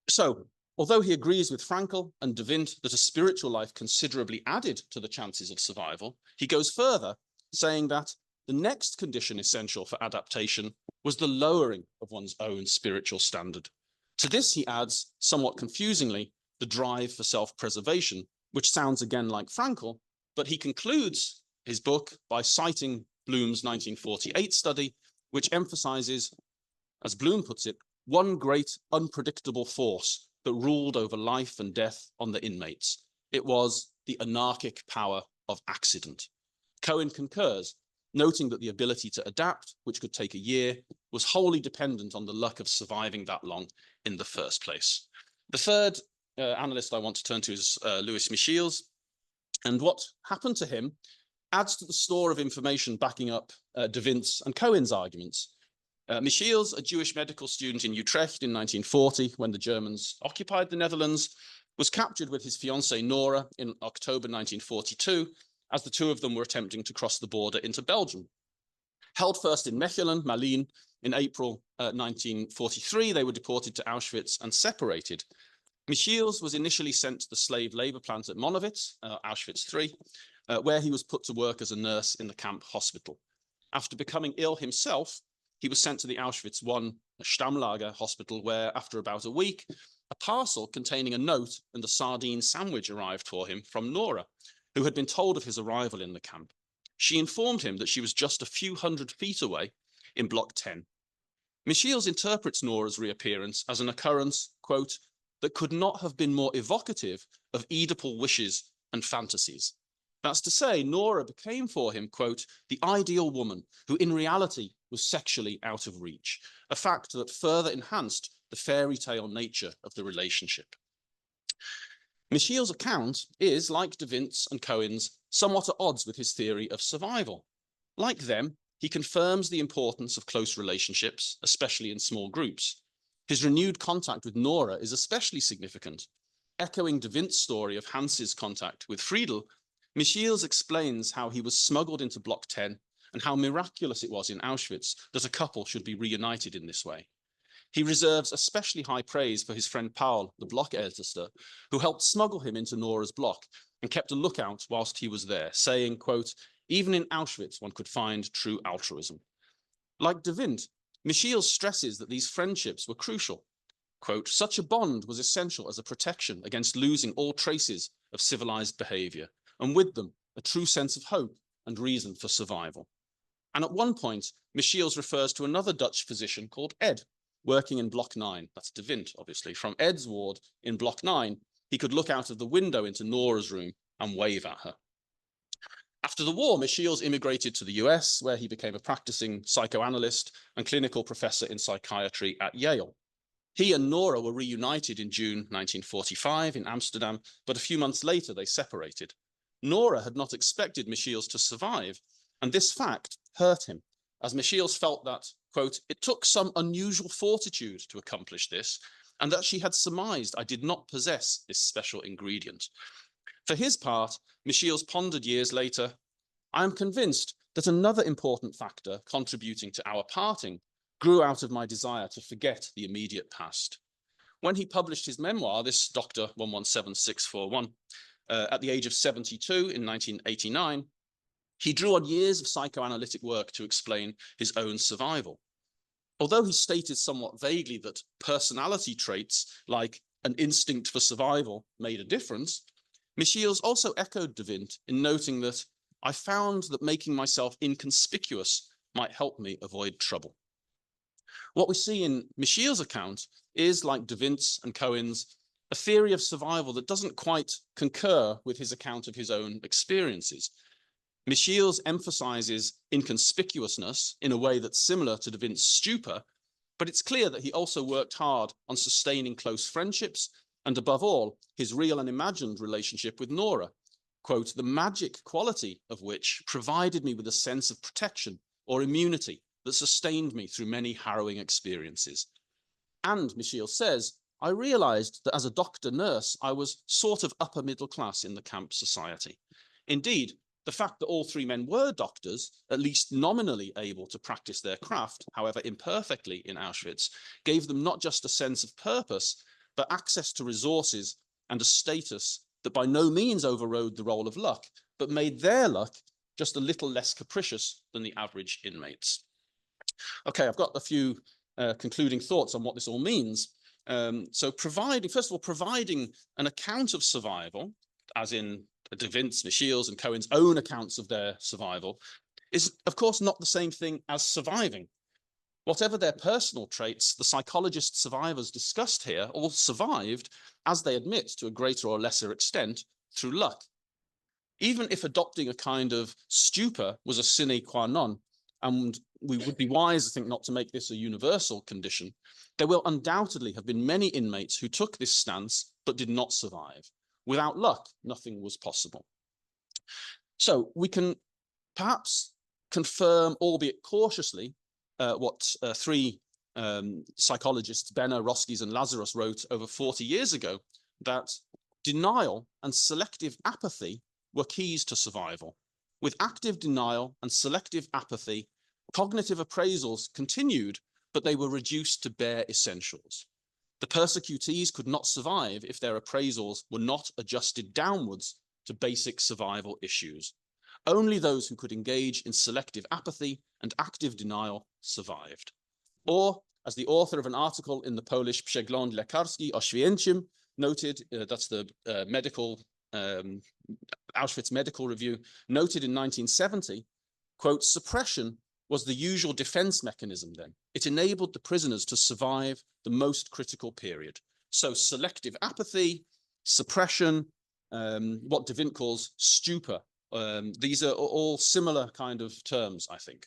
So, although he agrees with Frankl and de Wind that a spiritual life considerably added to the chances of survival, he goes further, saying that the next condition essential for adaptation was the lowering of one's own spiritual standard. To this, he adds, somewhat confusingly, the drive for self-preservation, which sounds again like Frankl, but he concludes his book by citing Bloom's 1948 study, which emphasizes, as Bloom puts it, one great unpredictable force that ruled over life and death on the inmates. It was the anarchic power of accident. Cohen concurs, noting that the ability to adapt, which could take a year, was wholly dependent on the luck of surviving that long in the first place. The third analyst I want to turn to is Louis Micheels. And what happened to him adds to the store of information backing up de Wind's and Cohen's arguments. Micheels, a Jewish medical student in Utrecht in 1940, when the Germans occupied the Netherlands, was captured with his fiancée Nora in October 1942, as the two of them were attempting to cross the border into Belgium. Held first in Mechelen, Malines, in April 1943, they were deported to Auschwitz and separated. Micheels was initially sent to the slave labor plant at Monowitz, Auschwitz III, where he was put to work as a nurse in the camp hospital. After becoming ill himself, he was sent to the Auschwitz I Stammlager hospital, where after about a week, a parcel containing a note and a sardine sandwich arrived for him from Nora, who had been told of his arrival in the camp. She informed him that she was just a few hundred feet away in Block 10. Micheels interprets Nora's reappearance as an occurrence, quote, that could not have been more evocative of Oedipal wishes and fantasies. That's to say, Nora became for him, quote, the ideal woman who in reality was sexually out of reach, a fact that further enhanced the fairy tale nature of the relationship. Micheels' account is, like de Wind's and Cohen's, somewhat at odds with his theory of survival. Like them, he confirms the importance of close relationships, especially in small groups. His renewed contact with Nora is especially significant. Echoing de Wind's story of Hans's contact with Friedel, Micheels explains how he was smuggled into Block 10 and how miraculous it was in Auschwitz that a couple should be reunited in this way. He reserves especially high praise for his friend Paul, the Blockältester, who helped smuggle him into Nora's block and kept a lookout whilst he was there, saying, quote, even in Auschwitz, one could find true altruism. Like de Wind, Micheels stresses that these friendships were crucial. Quote, such a bond was essential as a protection against losing all traces of civilized behavior, and with them, a true sense of hope and reason for survival. And at one point, Micheels refers to another Dutch physician called Ed, working in Block 9. That's de Wind, obviously. From Ed's ward in Block 9, he could look out of the window into Nora's room and wave at her. After the war, Micheels immigrated to the US, where he became a practicing psychoanalyst and clinical professor in psychiatry at Yale. He and Nora were reunited in June 1945 in Amsterdam, but a few months later they separated. Nora had not expected Micheels to survive, and this fact hurt him, as Micheels felt that, quote, it took some unusual fortitude to accomplish this, and that she had surmised I did not possess this special ingredient. For his part, Micheels pondered years later, I am convinced that another important factor contributing to our parting grew out of my desire to forget the immediate past. When he published his memoir, this Dr. 117641, at the age of 72 in 1989, he drew on years of psychoanalytic work to explain his own survival. Although he stated somewhat vaguely that personality traits like an instinct for survival made a difference, Micheels also echoed de Wind in noting that I found that making myself inconspicuous might help me avoid trouble. What we see in Micheels' account is, like de Wind's and Cohen's, a theory of survival that doesn't quite concur with his account of his own experiences. Micheels emphasizes inconspicuousness in a way that's similar to de Wind's stupor, but it's clear that he also worked hard on sustaining close friendships and, above all, his real and imagined relationship with Nora, quote, the magic quality of which provided me with a sense of protection or immunity that sustained me through many harrowing experiences. And, Micheels says, I realized that as a doctor-nurse, I was sort of upper middle class in the camp society. Indeed, the fact that all three men were doctors, at least nominally able to practice their craft, however imperfectly in Auschwitz, gave them not just a sense of purpose, but access to resources and a status that by no means overrode the role of luck, but made their luck just a little less capricious than the average inmates. Okay, I've got a few concluding thoughts on what this all means. So first of all, providing an account of survival, as in de Wind's, Micheels' and Cohen's own accounts of their survival, is of course not the same thing as surviving. Whatever their personal traits, the psychologist survivors discussed here all survived, as they admit, to a greater or lesser extent, through luck. Even if adopting a kind of stupor was a sine qua non, and we would be wise, I think, not to make this a universal condition, there will undoubtedly have been many inmates who took this stance but did not survive. Without luck, nothing was possible. So we can perhaps confirm, albeit cautiously, what three psychologists, Benner, Roskies, and Lazarus, wrote over 40 years ago, that denial and selective apathy were keys to survival. With active denial and selective apathy, cognitive appraisals continued, but they were reduced to bare essentials. The persecutees could not survive if their appraisals were not adjusted downwards to basic survival issues. Only those who could engage in selective apathy and active denial survived. Or, as the author of an article in the Polish Przegląd Lekarski Oświęcim noted, that's the Auschwitz Medical Review, noted in 1970, quote, suppression was the usual defense mechanism then. It enabled the prisoners to survive the most critical period. So selective apathy, suppression, what de Wind calls stupor. These are all similar kind of terms, I think.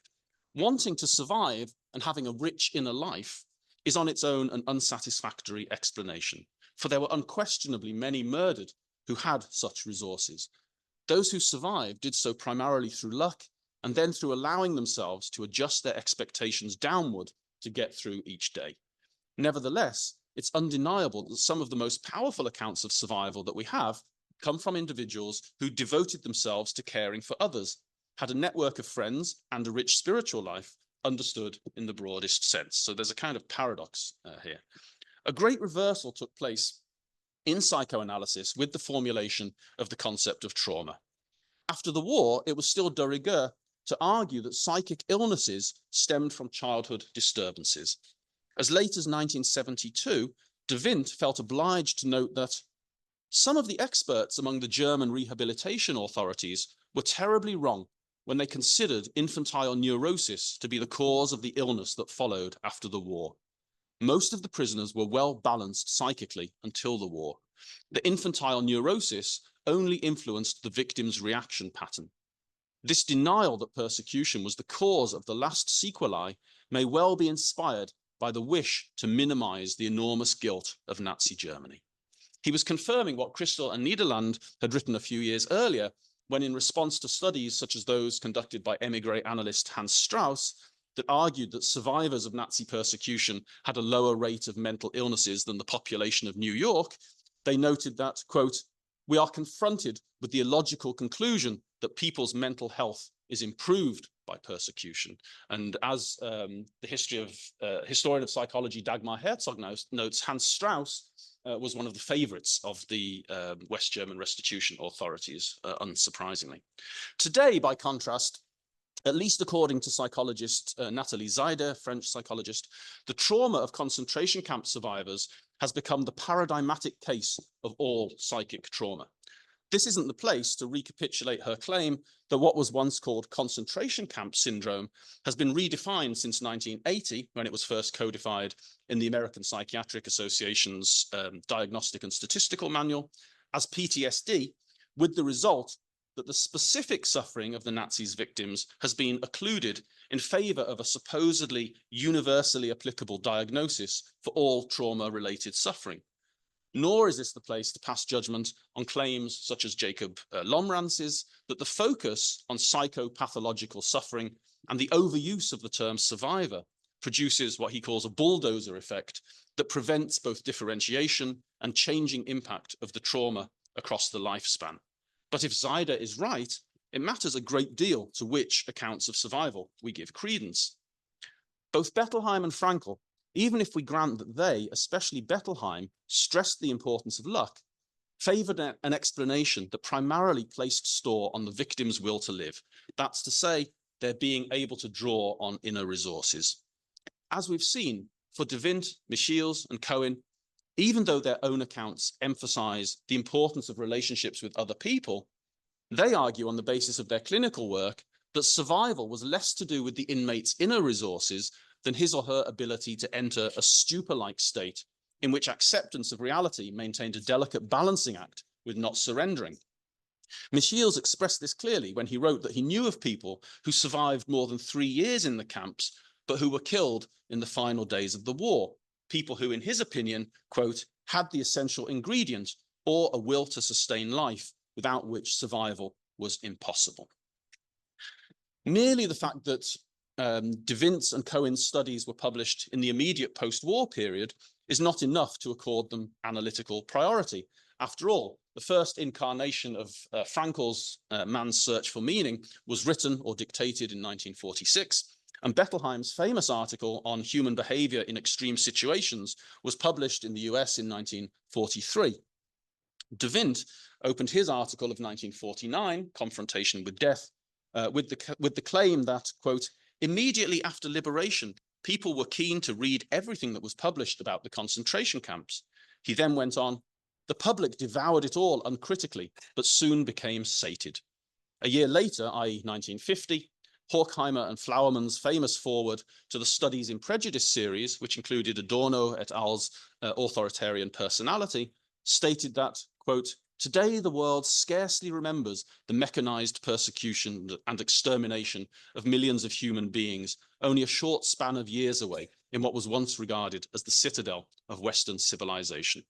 Wanting to survive and having a rich inner life is on its own an unsatisfactory explanation, for there were unquestionably many murdered who had such resources. Those who survived did so primarily through luck, and then through allowing themselves to adjust their expectations downward to get through each day. Nevertheless, it's undeniable that some of the most powerful accounts of survival that we have come from individuals who devoted themselves to caring for others, had a network of friends and a rich spiritual life, understood in the broadest sense. So there's a kind of paradox here. A great reversal took place in psychoanalysis with the formulation of the concept of trauma. After the war, it was still de rigueur to argue that psychic illnesses stemmed from childhood disturbances. As late as 1972, de Wind felt obliged to note that some of the experts among the German rehabilitation authorities were terribly wrong when they considered infantile neurosis to be the cause of the illness that followed after the war. Most of the prisoners were well balanced psychically until the war. The infantile neurosis only influenced the victim's reaction pattern. This denial that persecution was the cause of the last sequelae may well be inspired by the wish to minimize the enormous guilt of Nazi Germany. He was confirming what Christel and Nederland had written a few years earlier, when in response to studies such as those conducted by émigré analyst Hans Strauss that argued that survivors of Nazi persecution had a lower rate of mental illnesses than the population of New York, they noted that, quote, "We are confronted with the illogical conclusion that people's mental health is improved by persecution." And as the historian of psychology Dagmar Herzog notes, Hans Strauss was one of the favorites of the West German restitution authorities, unsurprisingly. Today, by contrast, at least according to psychologist Nathalie Seider, French psychologist, the trauma of concentration camp survivors has become the paradigmatic case of all psychic trauma. This isn't the place to recapitulate her claim that what was once called concentration camp syndrome has been redefined since 1980, when it was first codified in the American Psychiatric Association's Diagnostic and Statistical Manual, as PTSD, with the result that the specific suffering of the Nazis' victims has been occluded in favor of a supposedly universally applicable diagnosis for all trauma-related suffering. Nor is this the place to pass judgment on claims such as Jacob Lomrantz's, that the focus on psychopathological suffering and the overuse of the term survivor produces what he calls a bulldozer effect that prevents both differentiation and changing impact of the trauma across the lifespan. But if Seider is right, it matters a great deal to which accounts of survival we give credence. Both Bettelheim and Frankl, even if we grant that they, especially Bettelheim, stressed the importance of luck, favored an explanation that primarily placed store on the victim's will to live. That's to say, their being able to draw on inner resources. As we've seen, for de Wind, Micheels, and Cohen, even though their own accounts emphasize the importance of relationships with other people, they argue on the basis of their clinical work that survival was less to do with the inmate's inner resources than his or her ability to enter a stupor-like state in which acceptance of reality maintained a delicate balancing act with not surrendering. Micheels expressed this clearly when he wrote that he knew of people who survived more than 3 years in the camps, but who were killed in the final days of the war. People who, in his opinion, quote, had the essential ingredient or a will to sustain life, without which survival was impossible. Merely the fact that de Wind's and Cohen's studies were published in the immediate post-war period is not enough to accord them analytical priority. After all, the first incarnation of Frankl's Man's Search for Meaning was written or dictated in 1946, and Bettelheim's famous article on human behavior in extreme situations was published in the US in 1943. De Wind opened his article of 1949, Confrontation with Death, with the claim that, quote, immediately after liberation, people were keen to read everything that was published about the concentration camps. He then went on, the public devoured it all uncritically, but soon became sated. A year later, i.e. 1950, Horkheimer and Flowerman's famous foreword to the Studies in Prejudice series, which included Adorno et al.'s authoritarian personality, stated that, quote, today the world scarcely remembers the mechanized persecution and extermination of millions of human beings, only a short span of years away in what was once regarded as the citadel of Western civilization.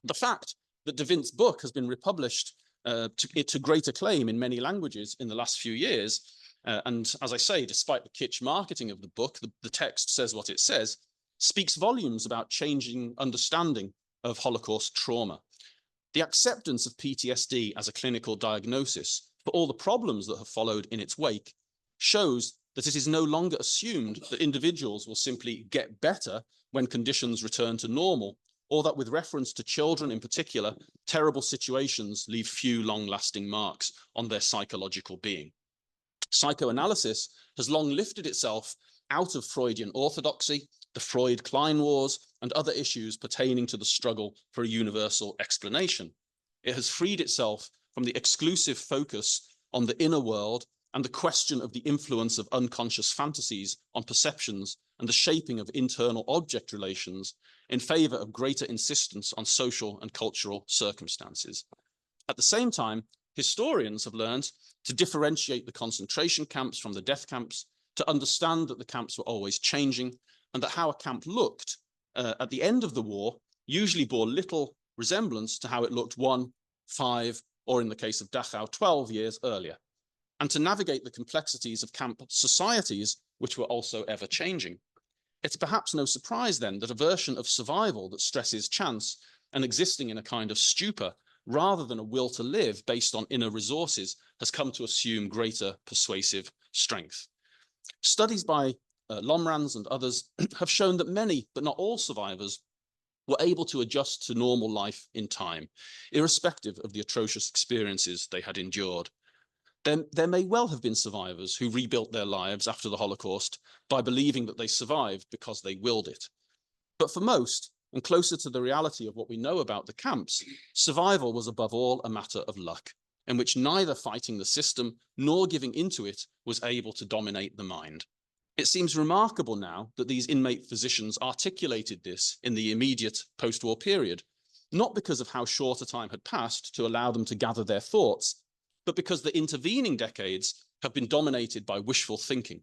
The fact that de Wind's book has been republished to great acclaim in many languages in the last few years, and as I say, despite the kitsch marketing of the book, the text says what it says, speaks volumes about changing understanding of Holocaust trauma. The acceptance of PTSD as a clinical diagnosis for all the problems that have followed in its wake shows that it is no longer assumed that individuals will simply get better when conditions return to normal, or that with reference to children in particular, terrible situations leave few long-lasting marks on their psychological being. Psychoanalysis has long lifted itself out of Freudian orthodoxy, the Freud-Klein wars, and other issues pertaining to the struggle for a universal explanation. It has freed itself from the exclusive focus on the inner world and the question of the influence of unconscious fantasies on perceptions and the shaping of internal object relations in favor of greater insistence on social and cultural circumstances. At the same time, historians have learned to differentiate the concentration camps from the death camps, to understand that the camps were always changing, and that how a camp looked at the end of the war usually bore little resemblance to how it looked 1, 5, or in the case of Dachau, 12 years earlier, and to navigate the complexities of camp societies, which were also ever changing. It's perhaps no surprise then that a version of survival that stresses chance and existing in a kind of stupor rather than a will to live based on inner resources has come to assume greater persuasive strength. Studies by Lomrans and others have shown that many, but not all survivors were able to adjust to normal life in time, irrespective of the atrocious experiences they had endured. There may well have been survivors who rebuilt their lives after the Holocaust by believing that they survived because they willed it. But for most, and closer to the reality of what we know about the camps, survival was above all a matter of luck, in which neither fighting the system nor giving into it was able to dominate the mind. It seems remarkable now that these inmate physicians articulated this in the immediate post-war period, not because of how short a time had passed to allow them to gather their thoughts, but because the intervening decades have been dominated by wishful thinking,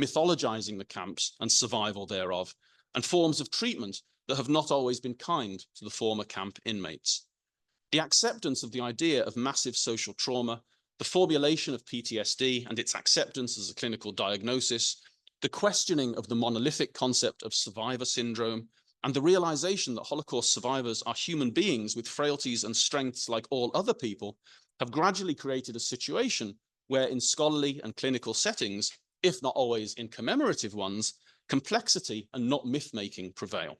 mythologizing the camps and survival thereof, and forms of treatment that have not always been kind to the former camp inmates. The acceptance of the idea of massive social trauma, the formulation of PTSD and its acceptance as a clinical diagnosis, the questioning of the monolithic concept of survivor syndrome, and the realization that Holocaust survivors are human beings with frailties and strengths like all other people, have gradually created a situation where in scholarly and clinical settings, if not always in commemorative ones, complexity and not myth-making prevail.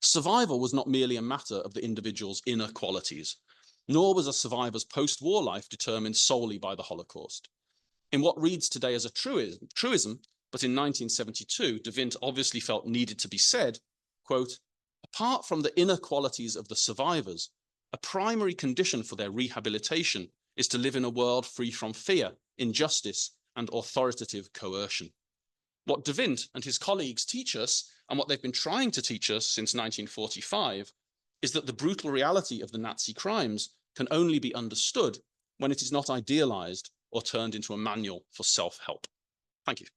Survival was not merely a matter of the individual's inner qualities, nor was a survivor's post-war life determined solely by the Holocaust. In what reads today as a truism, but in 1972, de Wind obviously felt needed to be said, quote, apart from the inner qualities of the survivors, a primary condition for their rehabilitation is to live in a world free from fear, injustice, and authoritative coercion. What de Wind and his colleagues teach us, and what they've been trying to teach us since 1945, is that the brutal reality of the Nazi crimes can only be understood when it is not idealized or turned into a manual for self-help. Thank you.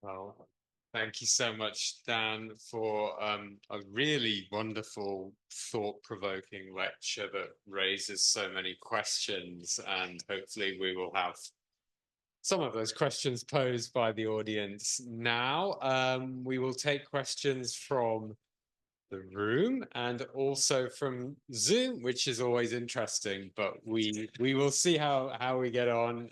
Well, thank you so much, Dan, for a really wonderful, thought-provoking lecture that raises so many questions, and hopefully we will have some of those questions posed by the audience now. We will take questions from the room and also from Zoom, which is always interesting, but we will see how we get on.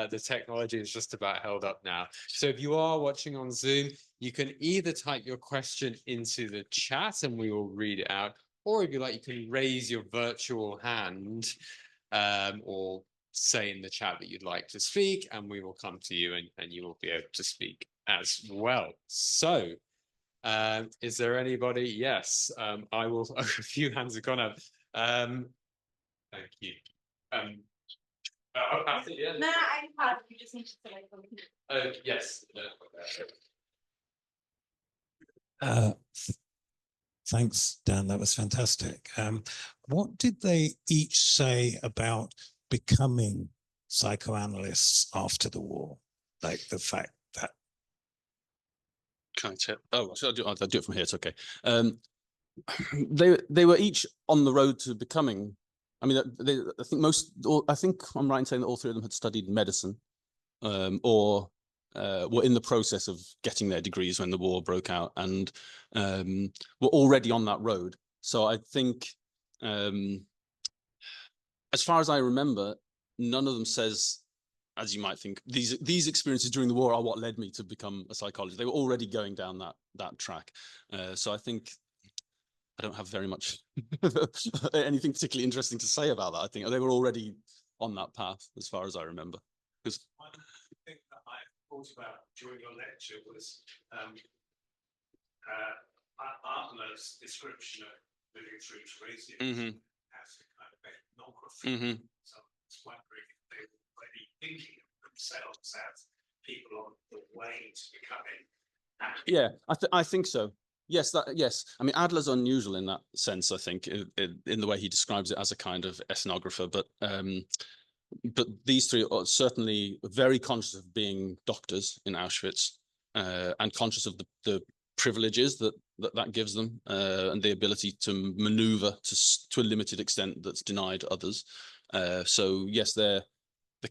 The technology is just about held up now. So if you are watching on Zoom, you can either type your question into the chat and we will read it out, or if you like, you can raise your virtual hand or say in the chat that you'd like to speak, and we will come to you and you will be able to speak as well. So is there anybody? Yes, I will. A few hands have gone up. Thank you. I'll pass it, yeah. No, I have. You just need to say something. Yes. Thanks, Dan. That was fantastic. What did they each say about becoming psychoanalysts after the war? Like the fact that. Can I tell? Oh, I'll do it from here. It's okay. They were each on the road to becoming. I mean, I think I'm right in saying that all three of them had studied medicine, or were in the process of getting their degrees when the war broke out, and were already on that road. So I think, as far as I remember, none of them says, as you might think, these experiences during the war are what led me to become a psychologist. They were already going down that track. So I think I don't have very much anything particularly interesting to say about that. I think they were already on that path, as far as I remember. Because one thing that I thought about during your lecture was Adler's description of living through racism as a kind of ethnography. So I was wondering if they were already thinking of themselves as people on the way to becoming. Yeah, I think so. Yes, yes. I mean, Adler's unusual in that sense, I think, in the way he describes it as a kind of ethnographer. But these three are certainly very conscious of being doctors in Auschwitz, and conscious of the privileges that gives them, and the ability to maneuver to a limited extent that's denied others. So yes, they're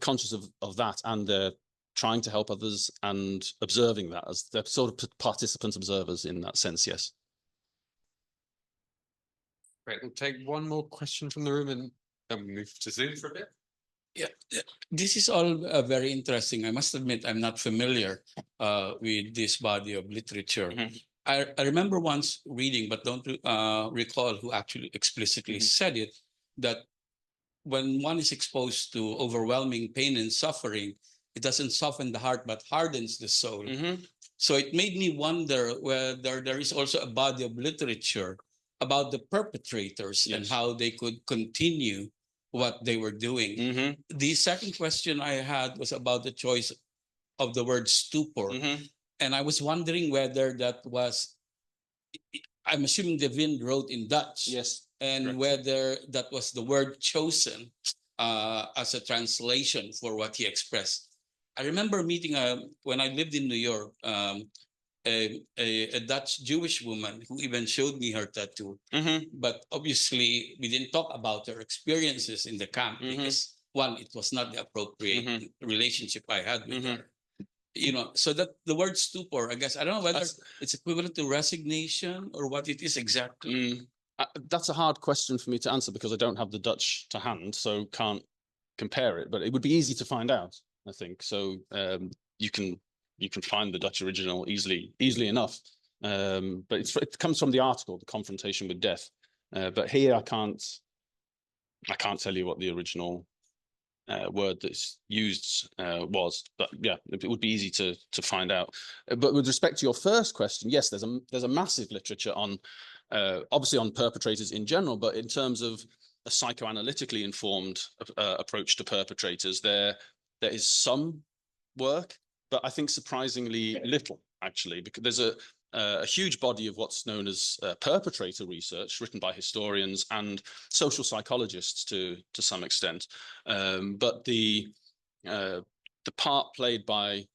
conscious of that, and they're trying to help others and observing that as they're sort of participant observers in that sense. Yes. Great. We'll take one more question from the room and then we'll move to Zoom for a bit. Yeah, this is all very interesting. I must admit, I'm not familiar with this body of literature. I remember once reading, but don't recall who actually explicitly said it, that when one is exposed to overwhelming pain and suffering, it doesn't soften the heart, but hardens the soul. So it made me wonder whether there is also a body of literature about the perpetrators and how they could continue what they were doing. The second question I had was about the choice of the word stupor. And I was wondering whether that was, I'm assuming De Wind wrote in Dutch. Yes. And correct. whether that was the word chosen as a translation for what he expressed. I remember meeting, when I lived in New York, a Dutch Jewish woman who even showed me her tattoo. But obviously, we didn't talk about her experiences in the camp because, one, it was not the appropriate relationship I had with her. You know, so that the word stupor, I guess, I don't know whether it's equivalent to resignation or what it is exactly. That's a hard question for me to answer because I don't have the Dutch to hand, so can't compare it. But it would be easy to find out, I think. So you can find the Dutch original easily enough. But it comes from the article, The Confrontation with Death. But here I can't tell you what the original word that's used was, but yeah, it would be easy to find out. But with respect to your first question, yes, there's a massive literature on obviously on perpetrators in general, but in terms of a psychoanalytically informed approach to perpetrators, there is some work, but I think surprisingly little actually, because there's a huge body of what's known as perpetrator research written by historians and social psychologists to some extent. But the part played by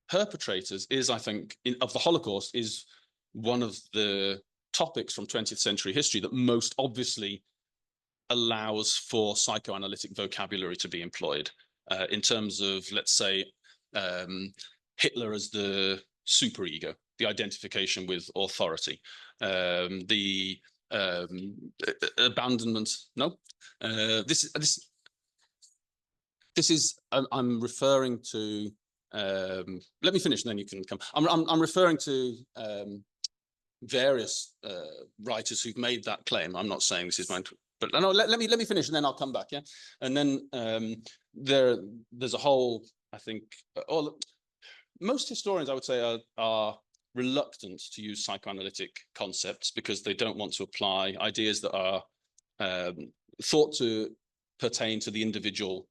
perpetrators is, I think, of the Holocaust, is one of the topics from 20th century history that most obviously allows for psychoanalytic vocabulary to be employed in terms of, let's say, Hitler as the superego, the identification with authority, the abandonment. No, this is I'm referring to. Let me finish, and then you can come. I'm referring to various writers who've made that claim. I'm not saying this is mine, but no, let me finish, and then I'll come back. Yeah, and then there's a whole. I think most historians, I would say, are reluctant to use psychoanalytic concepts because they don't want to apply ideas that are thought to pertain to the individual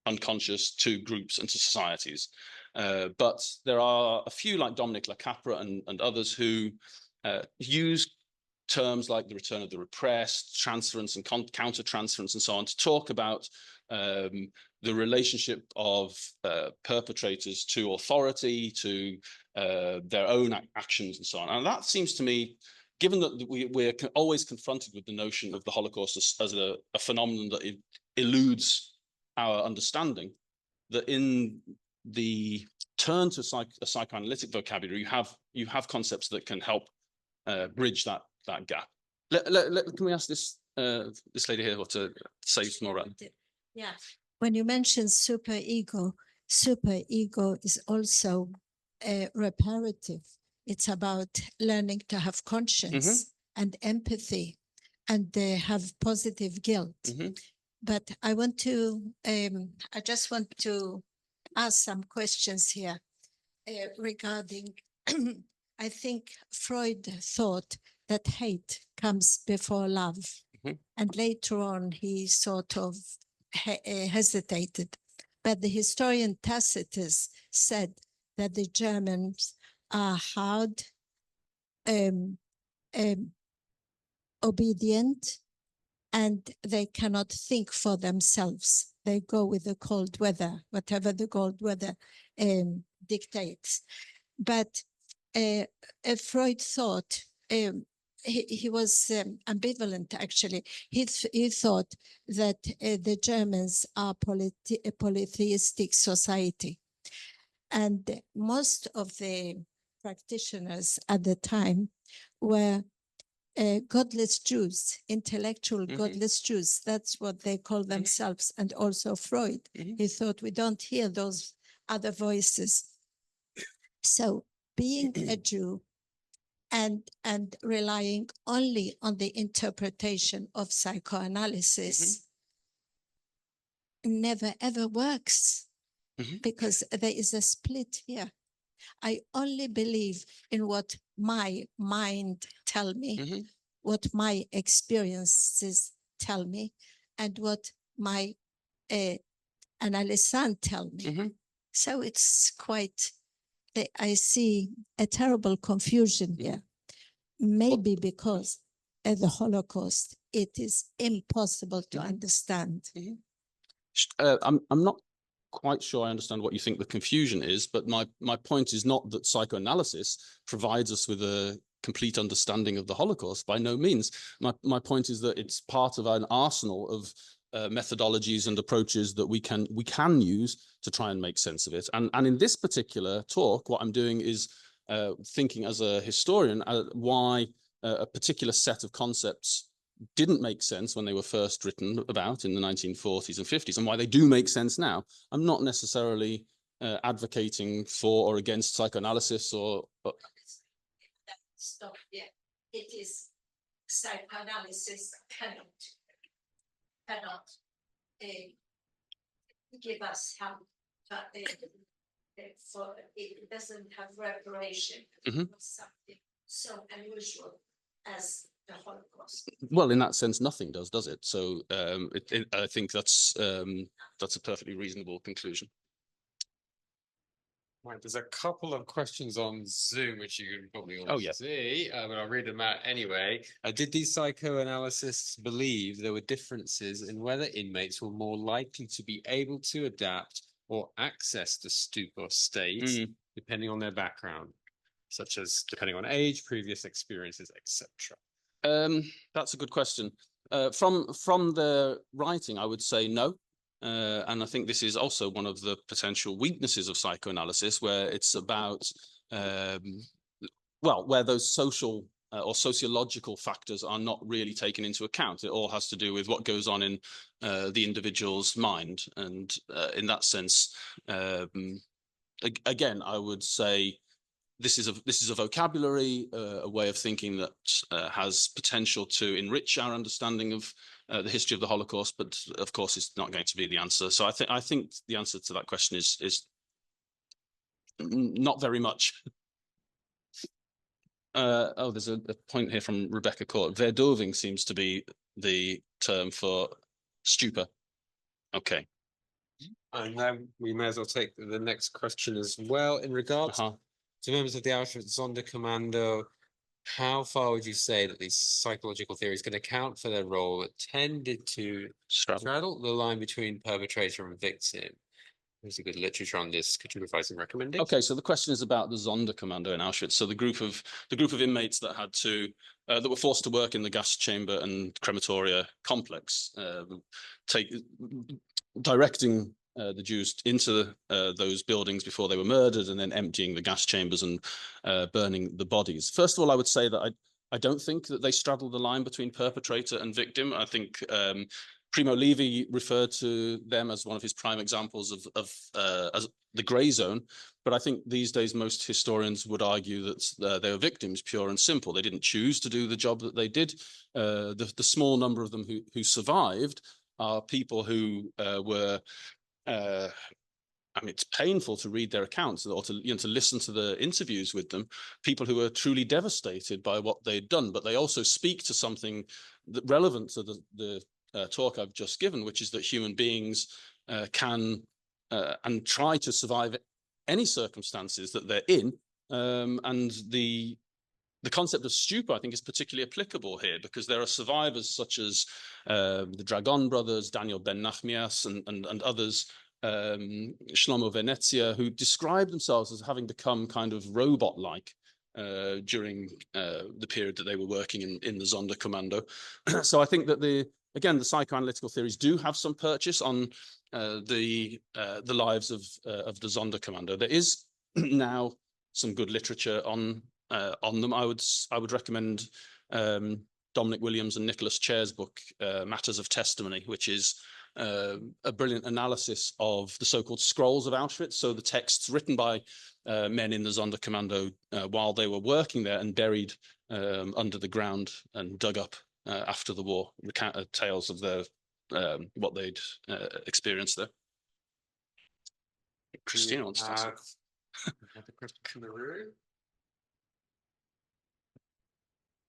unconscious, to groups and to societies. But there are a few like Dominic Lacapra and others who use terms like the return of the repressed, transference and counter-transference and so on to talk about the relationship of perpetrators to authority, to their own actions and so on. And that seems to me, given that we're always confronted with the notion of the Holocaust as a phenomenon that eludes our understanding, that in the turn to a psychoanalytic vocabulary, you have concepts that can help bridge that gap. Can we ask this lady here to say some more about it? Yeah. When you mention superego is also reparative. It's about learning to have conscience and empathy and have positive guilt. but I just want to ask some questions here regarding, I think Freud thought that hate comes before love. Mhm. And later on, he sort of hesitated. But the historian Tacitus said that the Germans are hard, obedient, and they cannot think for themselves. They go with the cold weather, whatever the cold weather dictates. But Freud thought, he was ambivalent actually. He thought that the Germans are a polytheistic society. And most of the practitioners at the time were godless Jews, intellectual godless Jews. That's what they call themselves. And also Freud. He thought we don't hear those other voices. So being a Jew and relying only on the interpretation of psychoanalysis never ever works, because there is a split here. I only believe in what my mind tell me, what my experiences tell me, and what my analysant tell me. So it's quite, I see a terrible confusion here. Maybe because at the Holocaust, it is impossible to understand. I'm not quite sure I understand what you think the confusion is, but my point is not that psychoanalysis provides us with a complete understanding of the Holocaust. By no means. My point is that it's part of an arsenal of methodologies and approaches that we can use to try and make sense of it. And in this particular talk, what I'm doing is thinking as a historian why a particular set of concepts didn't make sense when they were first written about in the 1940s and 50s, and why they do make sense now. I'm not necessarily advocating for or against psychoanalysis or Stop. Yeah, it is psychoanalysis cannot give us help. For it doesn't have reparation of something so unusual as the Holocaust. Well, in that sense, nothing does it? So I think that's a perfectly reasonable conclusion. Right, there's a couple of questions on Zoom, which you can probably all see, but I'll read them out anyway. Did these psychoanalysts believe there were differences in whether inmates were more likely to be able to adapt or access the stupor state, depending on their background, such as depending on age, previous experiences, etc.? That's a good question. From the writing, I would say no. And I think this is also one of the potential weaknesses of psychoanalysis, where it's about, where those social or sociological factors are not really taken into account. It all has to do with what goes on in the individual's mind. And in that sense, again, I would say this is a vocabulary, a way of thinking that has potential to enrich our understanding of the history of the Holocaust, but of course, it's not going to be the answer. So I think the answer to that question is not very much. There's a point here from Rebecca Court. Verdoving seems to be the term for stupor. Okay. And then we may as well take the next question as well. In regards to members of the Auschwitz Sonderkommando, how far would you say that these psychological theories can account for their role that tended to straddle the line between perpetrator and victim? There's a good literature on this. Could you provide some recommendations? Okay, so the question is about the Sonderkommando in Auschwitz. So the group of inmates that had to that were forced to work in the gas chamber and crematoria complex, directing the Jews into those buildings before they were murdered, and then emptying the gas chambers and burning the bodies. First of all, I would say that I don't think that they straddle the line between perpetrator and victim. I think Primo Levi referred to them as one of his prime examples of as the grey zone. But I think these days most historians would argue that they were victims, pure and simple. They didn't choose to do the job that they did. The small number of them who survived are people who were I mean, it's painful to read their accounts or to, to listen to the interviews with them, people who are truly devastated by what they'd done, but they also speak to something that relevant to the talk I've just given, which is that human beings can and try to survive any circumstances that they're in. And the concept of stupor, I think, is particularly applicable here because there are survivors such as the Dragon brothers, Daniel Ben-Nachmias and others, Shlomo Venezia, who describe themselves as having become kind of robot-like during the period that they were working in the Sonderkommando. So I think that the psychoanalytical theories do have some purchase on the lives of the Sonderkommando. There is now some good literature on them. I would recommend Dominic Williams and Nicholas Chair's book, Matters of Testimony, which is a brilliant analysis of the so-called scrolls of Auschwitz. So the texts written by men in the Sonderkommando while they were working there and buried under the ground and dug up after the war, tales of their what they'd experienced there. Christina wants to say.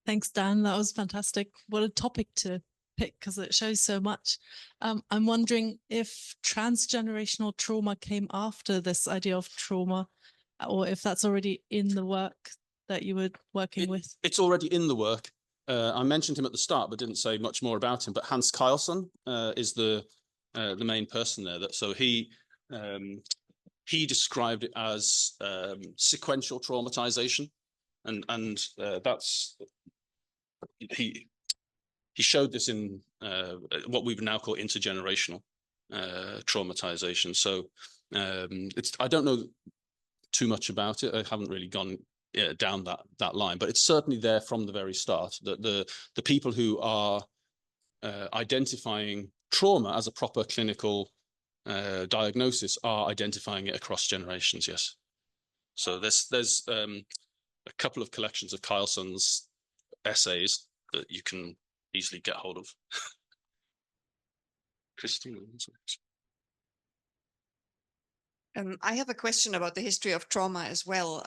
Thanks, Dan. That was fantastic. What a topic to pick because it shows so much. I'm wondering if transgenerational trauma came after this idea of trauma, or if that's already in the work that you were working with. It's already in the work. I mentioned him at the start, but didn't say much more about him. But Hans Keilson is the main person there. So he described it as sequential traumatization, and that's he showed this in what we would now call intergenerational traumatization. So I don't know too much about it. I haven't really gone down that line, but it's certainly there from the very start that the people who are identifying trauma as a proper clinical diagnosis are identifying it across generations. Yes. So there's a couple of collections of Keilson's essays that you can easily get hold of. Christina. I have a question about the history of trauma as well.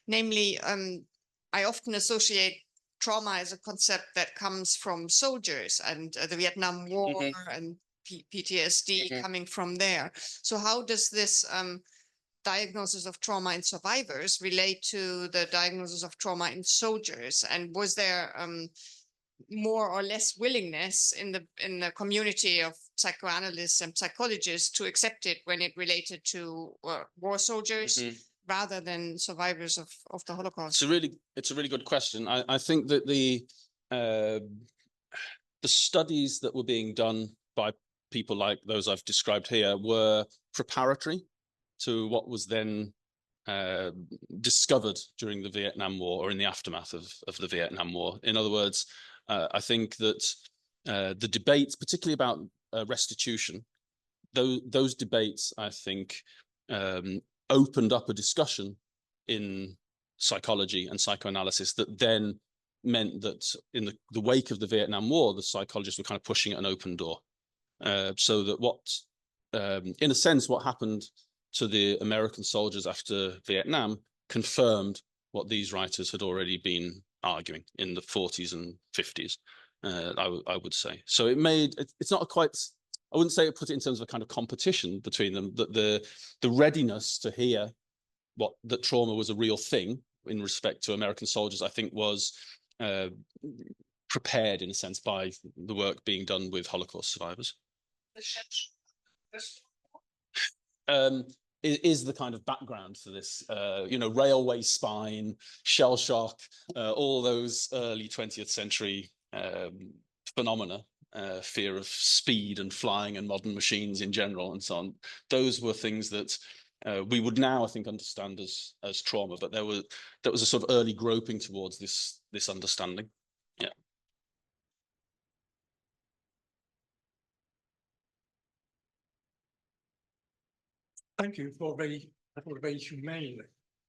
Namely, I often associate trauma as a concept that comes from soldiers and the Vietnam War and PTSD coming from there. So how does this diagnosis of trauma in survivors relate to the diagnosis of trauma in soldiers? And was there more or less willingness in the community of psychoanalysts and psychologists to accept it when it related to war soldiers rather than survivors of the Holocaust? It's a really good question. I think that the studies that were being done by people like those I've described here were preparatory to what was then discovered during the Vietnam War or in the aftermath of the Vietnam War. In other words, I think that the debates, particularly about restitution, those debates, I think, opened up a discussion in psychology and psychoanalysis that then meant that in the wake of the Vietnam War, the psychologists were kind of pushing at an open door. So that in a sense, what happened to the American soldiers after Vietnam confirmed what these writers had already been arguing in the 40s and 50s, I would say. So it's not quite, I wouldn't say it put it in terms of a kind of competition between them, that the readiness to hear that trauma was a real thing in respect to American soldiers, I think was prepared in a sense by the work being done with Holocaust survivors. Is the kind of background for this, railway spine, shell shock, all those early 20th century phenomena, fear of speed and flying and modern machines in general and so on. Those were things that we would now, I think, understand as trauma, but there was a sort of early groping towards this understanding. Yeah. Thank you for a very humane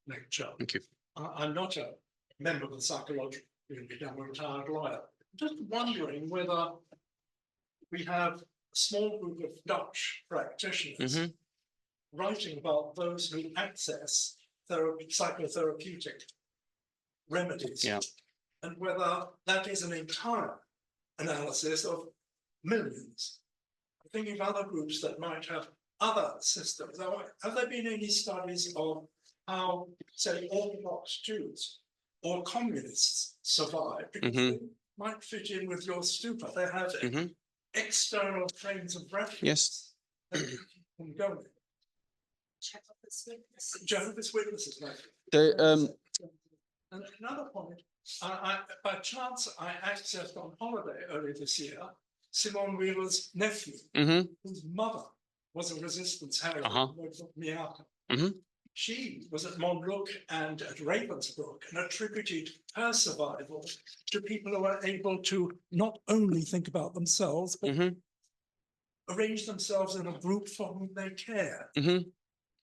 lecture. Thank you. I'm not a member of the psychological community. I'm a retired lawyer. Just wondering whether we have a small group of Dutch practitioners writing about those who access psychotherapeutic remedies, and whether that is an entire analysis of millions. I'm thinking of other groups that might have other systems. Have there been any studies of how, say, Orthodox Jews or communists survive? Because they might fit in with your stupa. They have external frames of reference. Yes. That you can go with. Jehovah's Witnesses. And another point, by chance, I accessed on holiday earlier this year Simone Wheeler's nephew, whose mother was a resistance heroine. She was at Montluc and at Ravensbrück and attributed her survival to people who are able to not only think about themselves, but arrange themselves in a group for whom they care.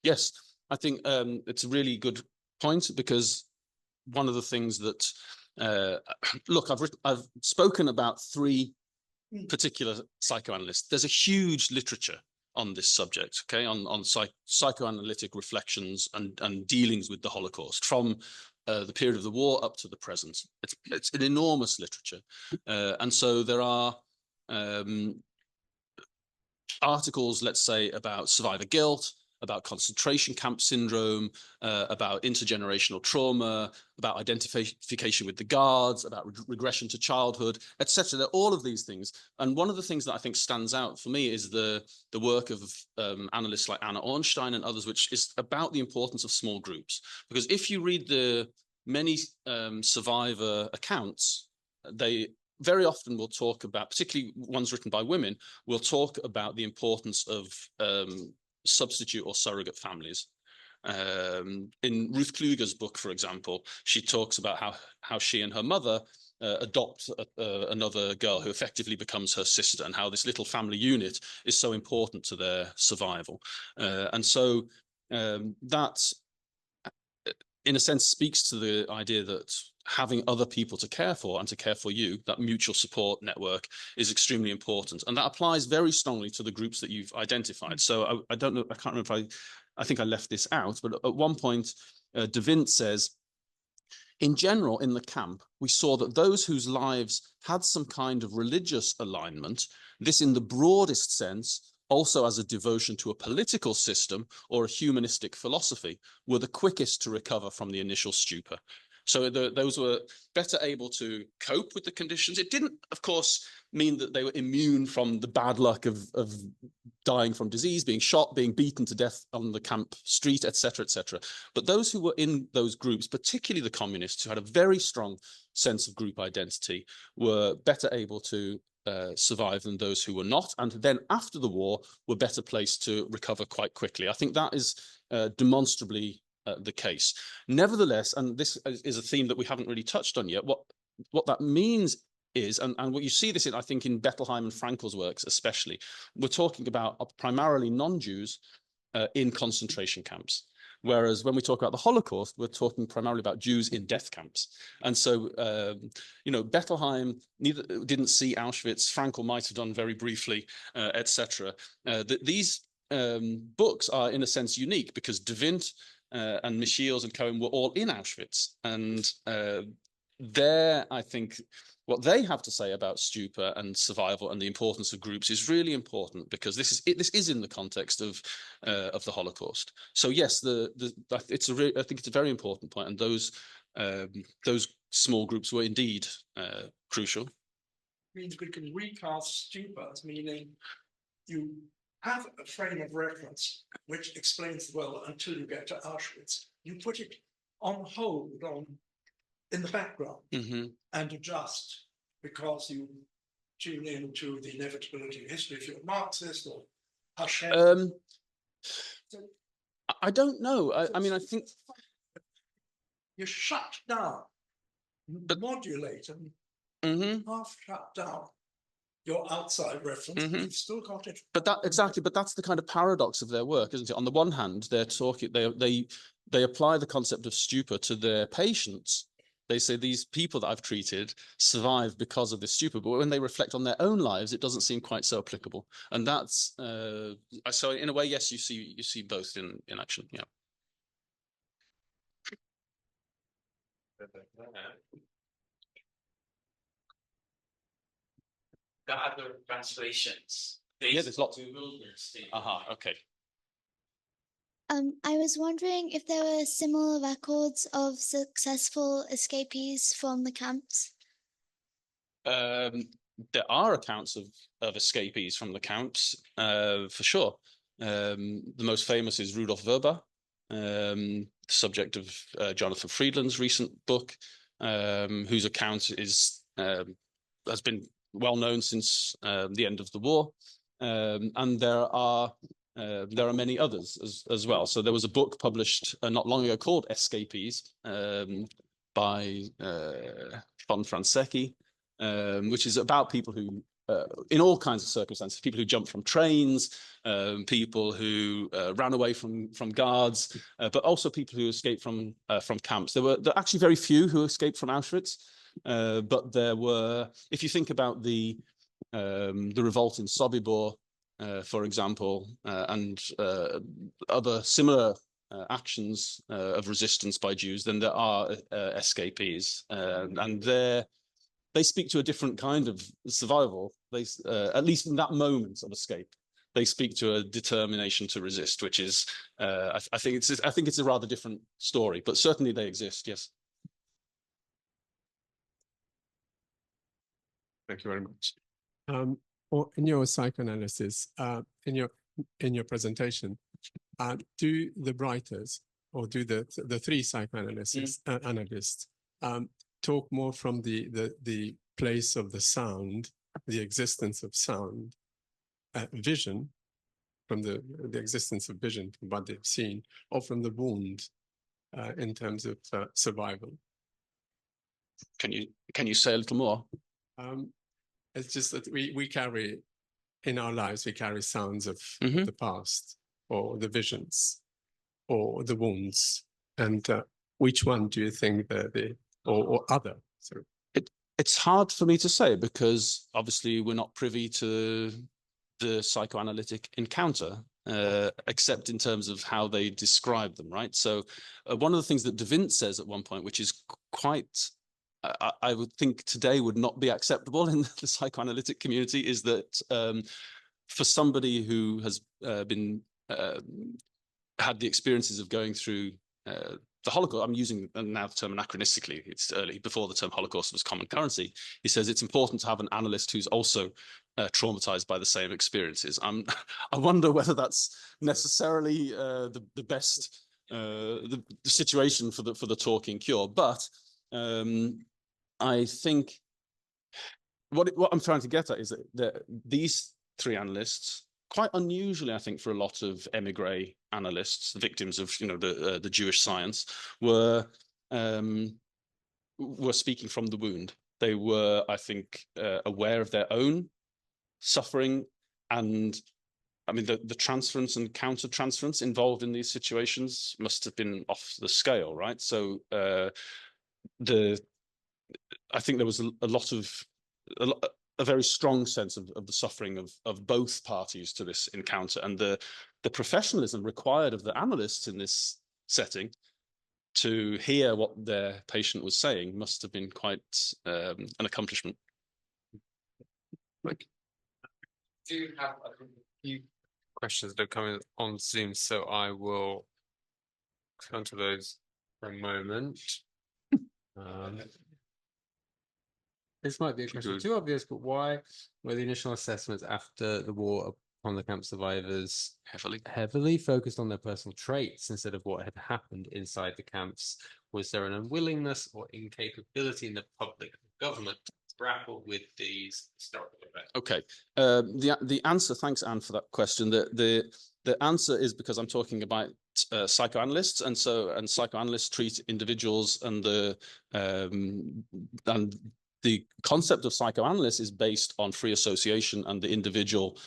Yes, I think it's a really good point, because one of the things that, look, I've spoken about 3 particular psychoanalysts. There's a huge literature on this subject, okay, on psychoanalytic reflections and dealings with the Holocaust from the period of the war up to the present. It's an enormous literature, and so there are articles, let's say, about survivor guilt, about concentration camp syndrome, about intergenerational trauma, about identification with the guards, about regression to childhood, etc. There are all of these things. And one of the things that I think stands out for me is the work of analysts like Anna Ornstein and others, which is about the importance of small groups. Because if you read the many survivor accounts, they very often will talk about, particularly ones written by women, will talk about the importance of substitute or surrogate families. In Ruth Kluger's book, for example, she talks about how she and her mother adopt another girl who effectively becomes her sister, and how this little family unit is so important to their survival. And so that, in a sense, speaks to the idea that having other people to care for and to care for you, that mutual support network, is extremely important. And that applies very strongly to the groups that you've identified. So I don't know, I can't remember if I think I left this out, but at one point, de Wind says, in general, in the camp, we saw that those whose lives had some kind of religious alignment, this in the broadest sense, also as a devotion to a political system or a humanistic philosophy, were the quickest to recover from the initial stupor. So those were better able to cope with the conditions. It didn't, of course, mean that they were immune from the bad luck of dying from disease, being shot, being beaten to death on the camp street, etc., etc. But those who were in those groups, particularly the communists, who had a very strong sense of group identity, were better able to survive than those who were not, and then after the war were better placed to recover quite quickly. I think that is demonstrably the case. Nevertheless, and this is a theme that we haven't really touched on yet, what that means is, and what you see this in, I think, in Bettelheim and Frankl's works especially, we're talking about primarily non-Jews in concentration camps. Whereas when we talk about the Holocaust, we're talking primarily about Jews in death camps. And so, you know, Bettelheim didn't see Auschwitz, Frankl might have done very briefly, etc. These books are, in a sense, unique because de Wind and Micheels and Cohen were all in Auschwitz. And there, I think, what they have to say about stupor and survival and the importance of groups is really important, because this is in the context of the Holocaust. So yes, I think it's a very important point, and those small groups were indeed crucial. Means we can recast stupor as meaning you have a frame of reference which explains the world until you get to Auschwitz. You put it on hold in the background and adjust because you tune into the inevitability of history. If you're Marxist or Hashem. I don't know. I mean, I think you shut down, modulate, and half shut down your outside reference. You've still got it. But that's the kind of paradox of their work, isn't it? On the one hand, they're talking, they apply the concept of stupor to their patients, They say these people that I've treated survive because of this stupor, but when they reflect on their own lives, it doesn't seem quite so applicable. And that's so in a way, yes, you see both in action. Yeah. The other translations. Yeah, there's lots. Okay. I was wondering if there were similar records of successful escapees from the camps. There are accounts of escapees from the camps, for sure. The most famous is Rudolf Weber, subject of Jonathan Friedland's recent book, whose account is has been well known since the end of the war, and there are many others as well. So there was a book published not long ago called Escapees by von Fransecki, which is about people who, in all kinds of circumstances, people who jumped from trains, people who ran away from guards, but also people who escaped from camps. There were actually very few who escaped from Auschwitz, but there were. If you think about the revolt in Sobibor, for example, and other similar actions of resistance by Jews, then there are escapees, and they speak to a different kind of survival. They, at least in that moment of escape, they speak to a determination to resist, which is, I think it's a rather different story, but certainly they exist. Yes. Thank you very much. Or in your psychoanalysis, in your presentation, do the writers or do the three psychoanalysts analysts talk more from the place of the sound, the existence of sound, vision, from the existence of vision from what they've seen, or from the wound in terms of survival? Can you say a little more? It's just that we carry in our lives, we carry sounds of the past, or the visions, or the wounds, and which one do you think or other? Sorry. It's hard for me to say, because obviously we're not privy to the psychoanalytic encounter, except in terms of how they describe them, right? So one of the things that de Wind says at one point, which is quite, I would think today would not be acceptable in the psychoanalytic community, is that for somebody who has had the experiences of going through the Holocaust, I'm using now the term anachronistically, it's early, before the term Holocaust was common currency. He says it's important to have an analyst who's also traumatized by the same experiences. I wonder whether that's necessarily the best the situation for the talking cure, but I think what I'm trying to get at is that these three analysts, quite unusually, I think, for a lot of émigré analysts, the victims of the Jewish science, were speaking from the wound. They were, I think, aware of their own suffering, and I mean the transference and counter-transference involved in these situations must have been off the scale, right? So I think there was a very strong sense of the suffering of both parties to this encounter, and the professionalism required of the analysts in this setting to hear what their patient was saying must have been quite an accomplishment. Mike? Do you have a few questions that are coming on Zoom, so I will come to those for a moment. This might be a question too obvious, but why were the initial assessments after the war upon the camp survivors heavily focused on their personal traits instead of what had happened inside the camps? Was there an unwillingness or incapability in the public government to grapple with these historical events? Okay, the answer. Thanks, Anne, for that question. The answer is because I'm talking about psychoanalysts, and psychoanalysts treat individuals, and the concept of psychoanalysis is based on free association and the individual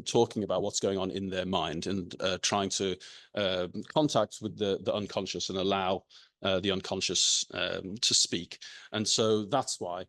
talking about what's going on in their mind and trying to contact with the unconscious and allow the unconscious to speak. And so that's why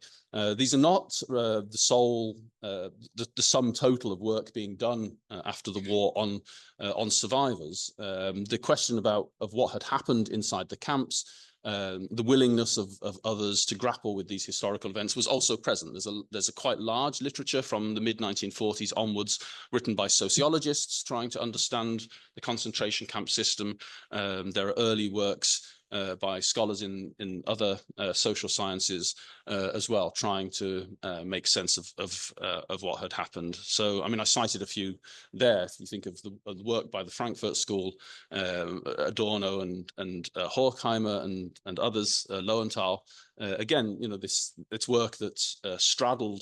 these are not the sole, the sum total of work being done after the war on survivors. The question of what had happened inside the camps, the willingness of others to grapple with these historical events was also present. There's a quite large literature from the mid-1940s onwards written by sociologists trying to understand the concentration camp system. There are early works by scholars in other social sciences as well, trying to make sense of what had happened. So, I mean, I cited a few there. If you think of the work by the Frankfurt School, Adorno and Horkheimer and others, Lowenthal, again, you know, it's work that straddled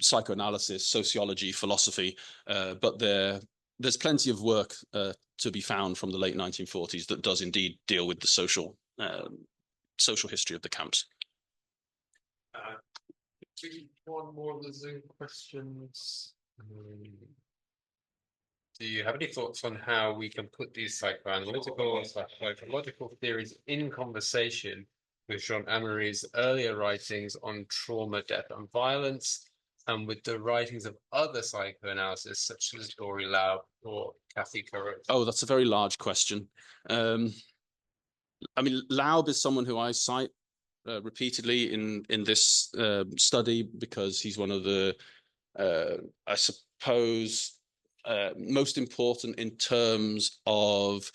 psychoanalysis, sociology, philosophy, but there's plenty of work to be found from the late 1940s that does indeed deal with the social history of the camps. One more of the Zoom questions. Do you have any thoughts on how we can put these psychoanalytical or psychological theories in conversation with Jean Amery's earlier writings on trauma, death, and violence, and with the writings of other psychoanalysis such as Dory Laub or Kathy Carruth? Oh, that's a very large question. I mean, Laub is someone who I cite repeatedly in this study because he's one of the, I suppose, most important in terms of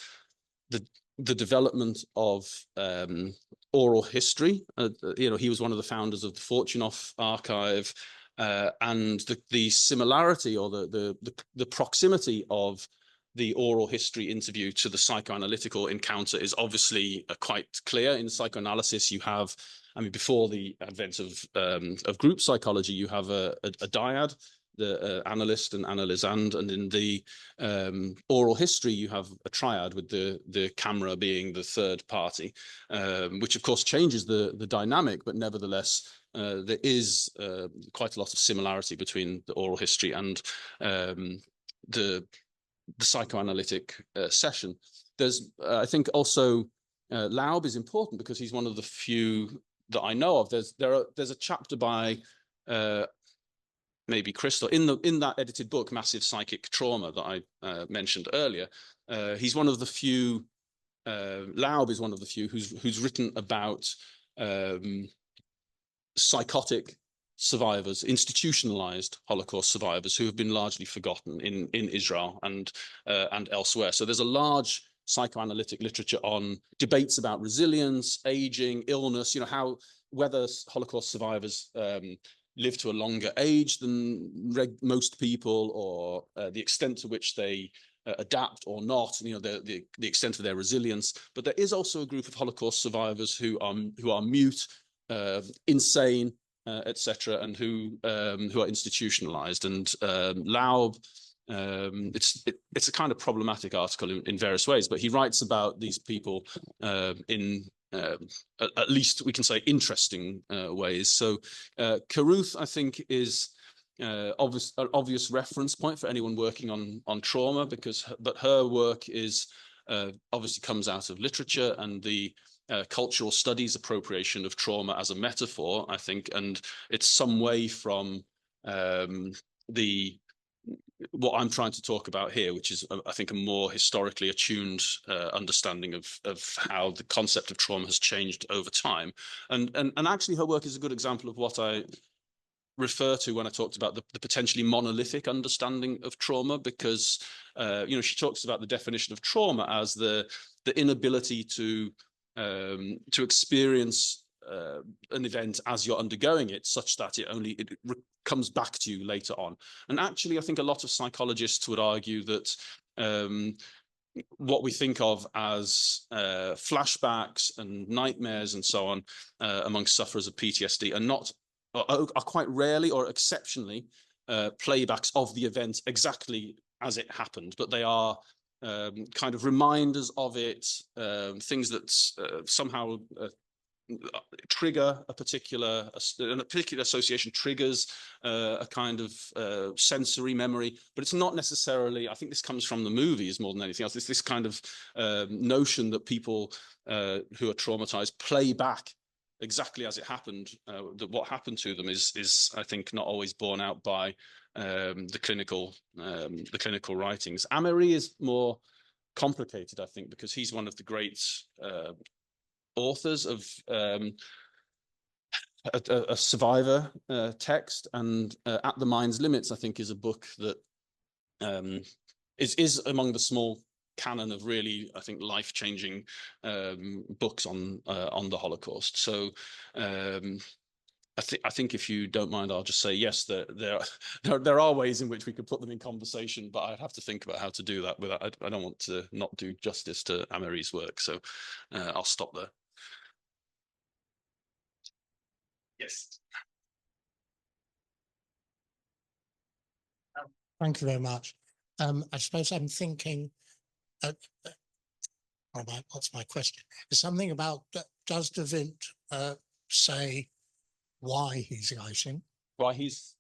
the development of oral history. You know, he was one of the founders of the Fortunoff archive. And the similarity or the proximity of the oral history interview to the psychoanalytical encounter is obviously quite clear. In psychoanalysis, you have, I mean, before the advent of group psychology, you have a dyad, the analyst and analysand, and in the oral history, you have a triad with the camera being the third party, which of course changes the dynamic, but nevertheless, there is quite a lot of similarity between the oral history and the psychoanalytic session. There's, I think, also Laub is important because he's one of the few that I know of. There's a chapter by maybe Crystal in that edited book, Massive Psychic Trauma, that I mentioned earlier. He's one of the few. Laub is one of the few who's written about psychotic survivors, institutionalized Holocaust survivors who have been largely forgotten in Israel and elsewhere. So there's a large psychoanalytic literature on debates about resilience, aging, illness, you know, whether Holocaust survivors live to a longer age than most people, or the extent to which they adapt or not, you know, the extent of their resilience. But there is also a group of Holocaust survivors who are mute, insane, etc., and who are institutionalized. And Laub, it's a kind of problematic article in various ways, but he writes about these people in at least we can say interesting ways. So Carruth, I think, is an obvious reference point for anyone working on trauma, but her work is obviously comes out of literature and the cultural studies appropriation of trauma as a metaphor, I think, and it's some way from what I'm trying to talk about here, which is, I think, a more historically attuned understanding of how the concept of trauma has changed over time. And actually, her work is a good example of what I refer to when I talked about the potentially monolithic understanding of trauma, because you know, she talks about the definition of trauma as the inability to experience an event as you're undergoing it, such that it comes back to you later on. And actually, I think a lot of psychologists would argue that what we think of as flashbacks and nightmares and so on amongst sufferers of PTSD are quite rarely or exceptionally playbacks of the event exactly as it happened, but they are kind of reminders of it, things that somehow trigger a particular association, triggers a kind of sensory memory, but it's not necessarily, I think this comes from the movies more than anything else. It's this kind of notion that people who are traumatized play back exactly as it happened, that what happened to them is I think not always borne out by the clinical writings. Amory is more complicated, I think, because he's one of the great authors of a survivor text, and At the Mind's Limits, I think, is a book that is among the small canon of really, I think, life-changing books on the Holocaust. So I think if you don't mind, I'll just say yes, there are ways in which we could put them in conversation, but I'd have to think about how to do that without, I don't want to not do justice to Amory's work, so I'll stop there. Yes. Thank you very much. I suppose I'm thinking, what's my question? Is something about, does de Wind say why he's writing? Why he's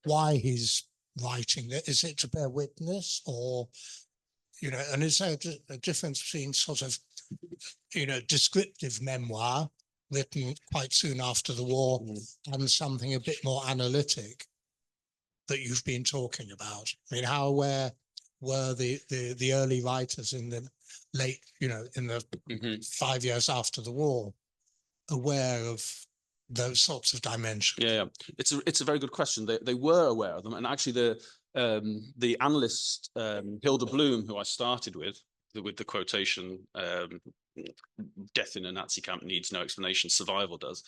writing? Is it to bear witness, or, you know, and is there a difference between sort of, you know, descriptive memoir written quite soon after the war and something a bit more analytic that you've been talking about? I mean, how aware were the early writers in the late, you know, in the 5 years after the war, aware of those sorts of dimensions? Yeah, it's a very good question. They were aware of them, and actually the analyst Hilda Bloom, who I started with the quotation, "Death in a Nazi camp needs no explanation, survival does."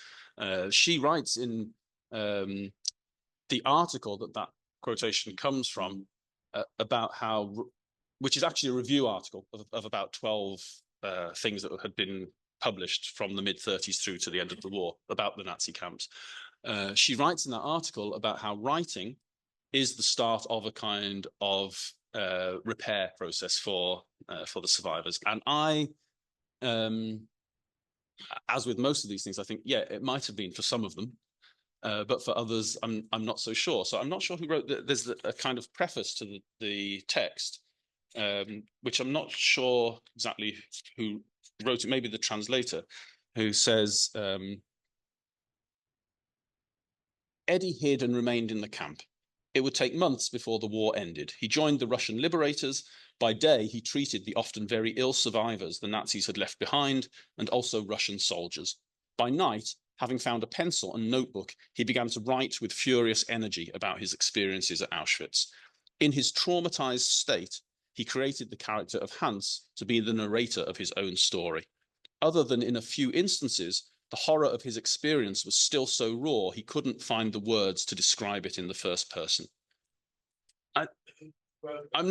She writes in the article that quotation comes from about how, which is actually a review article of about 12 things that had been published from the mid-30s through to the end of the war about the Nazi camps. She writes in that article about how writing is the start of a kind of repair process for the survivors. And I, as with most of these things, I think, yeah, it might have been for some of them, but for others, I'm not so sure. So I'm not sure who wrote there's a kind of preface to the text, which I'm not sure exactly who wrote it, maybe the translator, who says, Eddie hid and remained in the camp. It would take months before the war ended. He joined the Russian liberators. By day, he treated the often very ill survivors the Nazis had left behind, and also Russian soldiers. By night, having found a pencil and notebook, he began to write with furious energy about his experiences at Auschwitz. In his traumatized state, he created the character of Hans to be the narrator of his own story. Other than in a few instances, the horror of his experience was still so raw, he couldn't find the words to describe it in the first person. I'm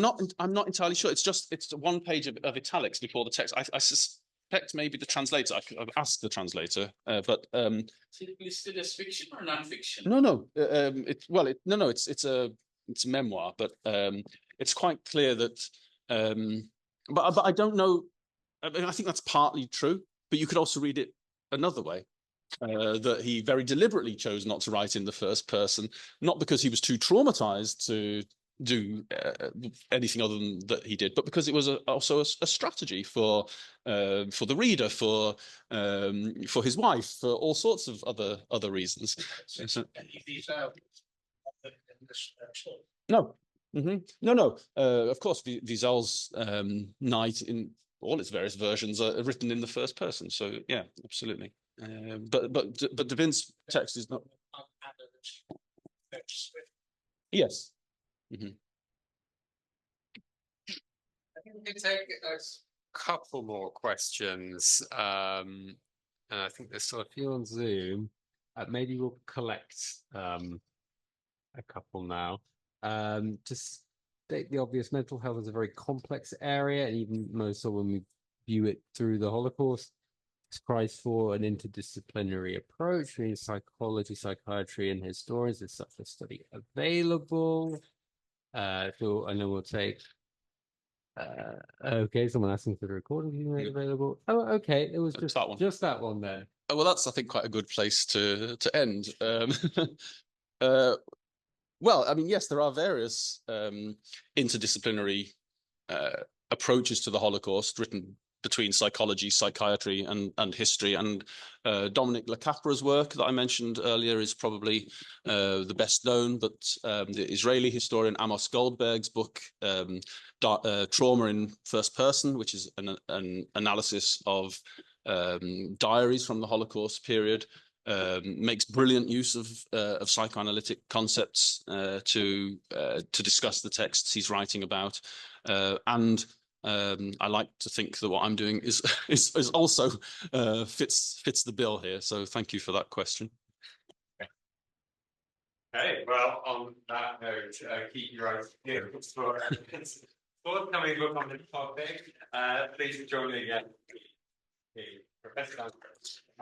not entirely sure. It's one page of italics before the text. I suspect maybe the translator. I've asked the translator, but is it listed as fiction or non-fiction? No. It's a memoir, but it's quite clear that. But I don't know. I mean, I think that's partly true, but you could also read it another way. That he very deliberately chose not to write in the first person, not because he was too traumatized to do anything other than that he did, but because it was also a strategy for the reader, for his wife, for all sorts of other reasons. No. No. Of course, Wiesel's Night in all its various versions are written in the first person. So yeah, absolutely. But de Wind's text is not. Yes. We can take a couple more questions, and I think there's still a few on Zoom. Maybe we'll collect a couple now. To state the obvious, mental health is a very complex area, and even more so when we view it through the Holocaust. It's cries for an interdisciplinary approach between psychology, psychiatry, and historians. There's such a study available. So I know we'll take Okay, someone asking for the recording to be made available. Oh, okay, it was just that one then. Oh, well, that's, I think, quite a good place to end. Well, I mean, yes, there are various interdisciplinary approaches to the Holocaust written between psychology, psychiatry, and history. And Dominic Lecapra's work that I mentioned earlier is probably the best known, but the Israeli historian Amos Goldberg's book, Trauma in First Person, which is an analysis of diaries from the Holocaust period, makes brilliant use of psychoanalytic concepts to discuss the texts he's writing about, and I like to think that what I'm doing is also fits the bill here. So thank you for that question. Okay, well, on that note, keep your eyes peeled for forthcoming book on the topic. Please join me again, Professor Dan Stone.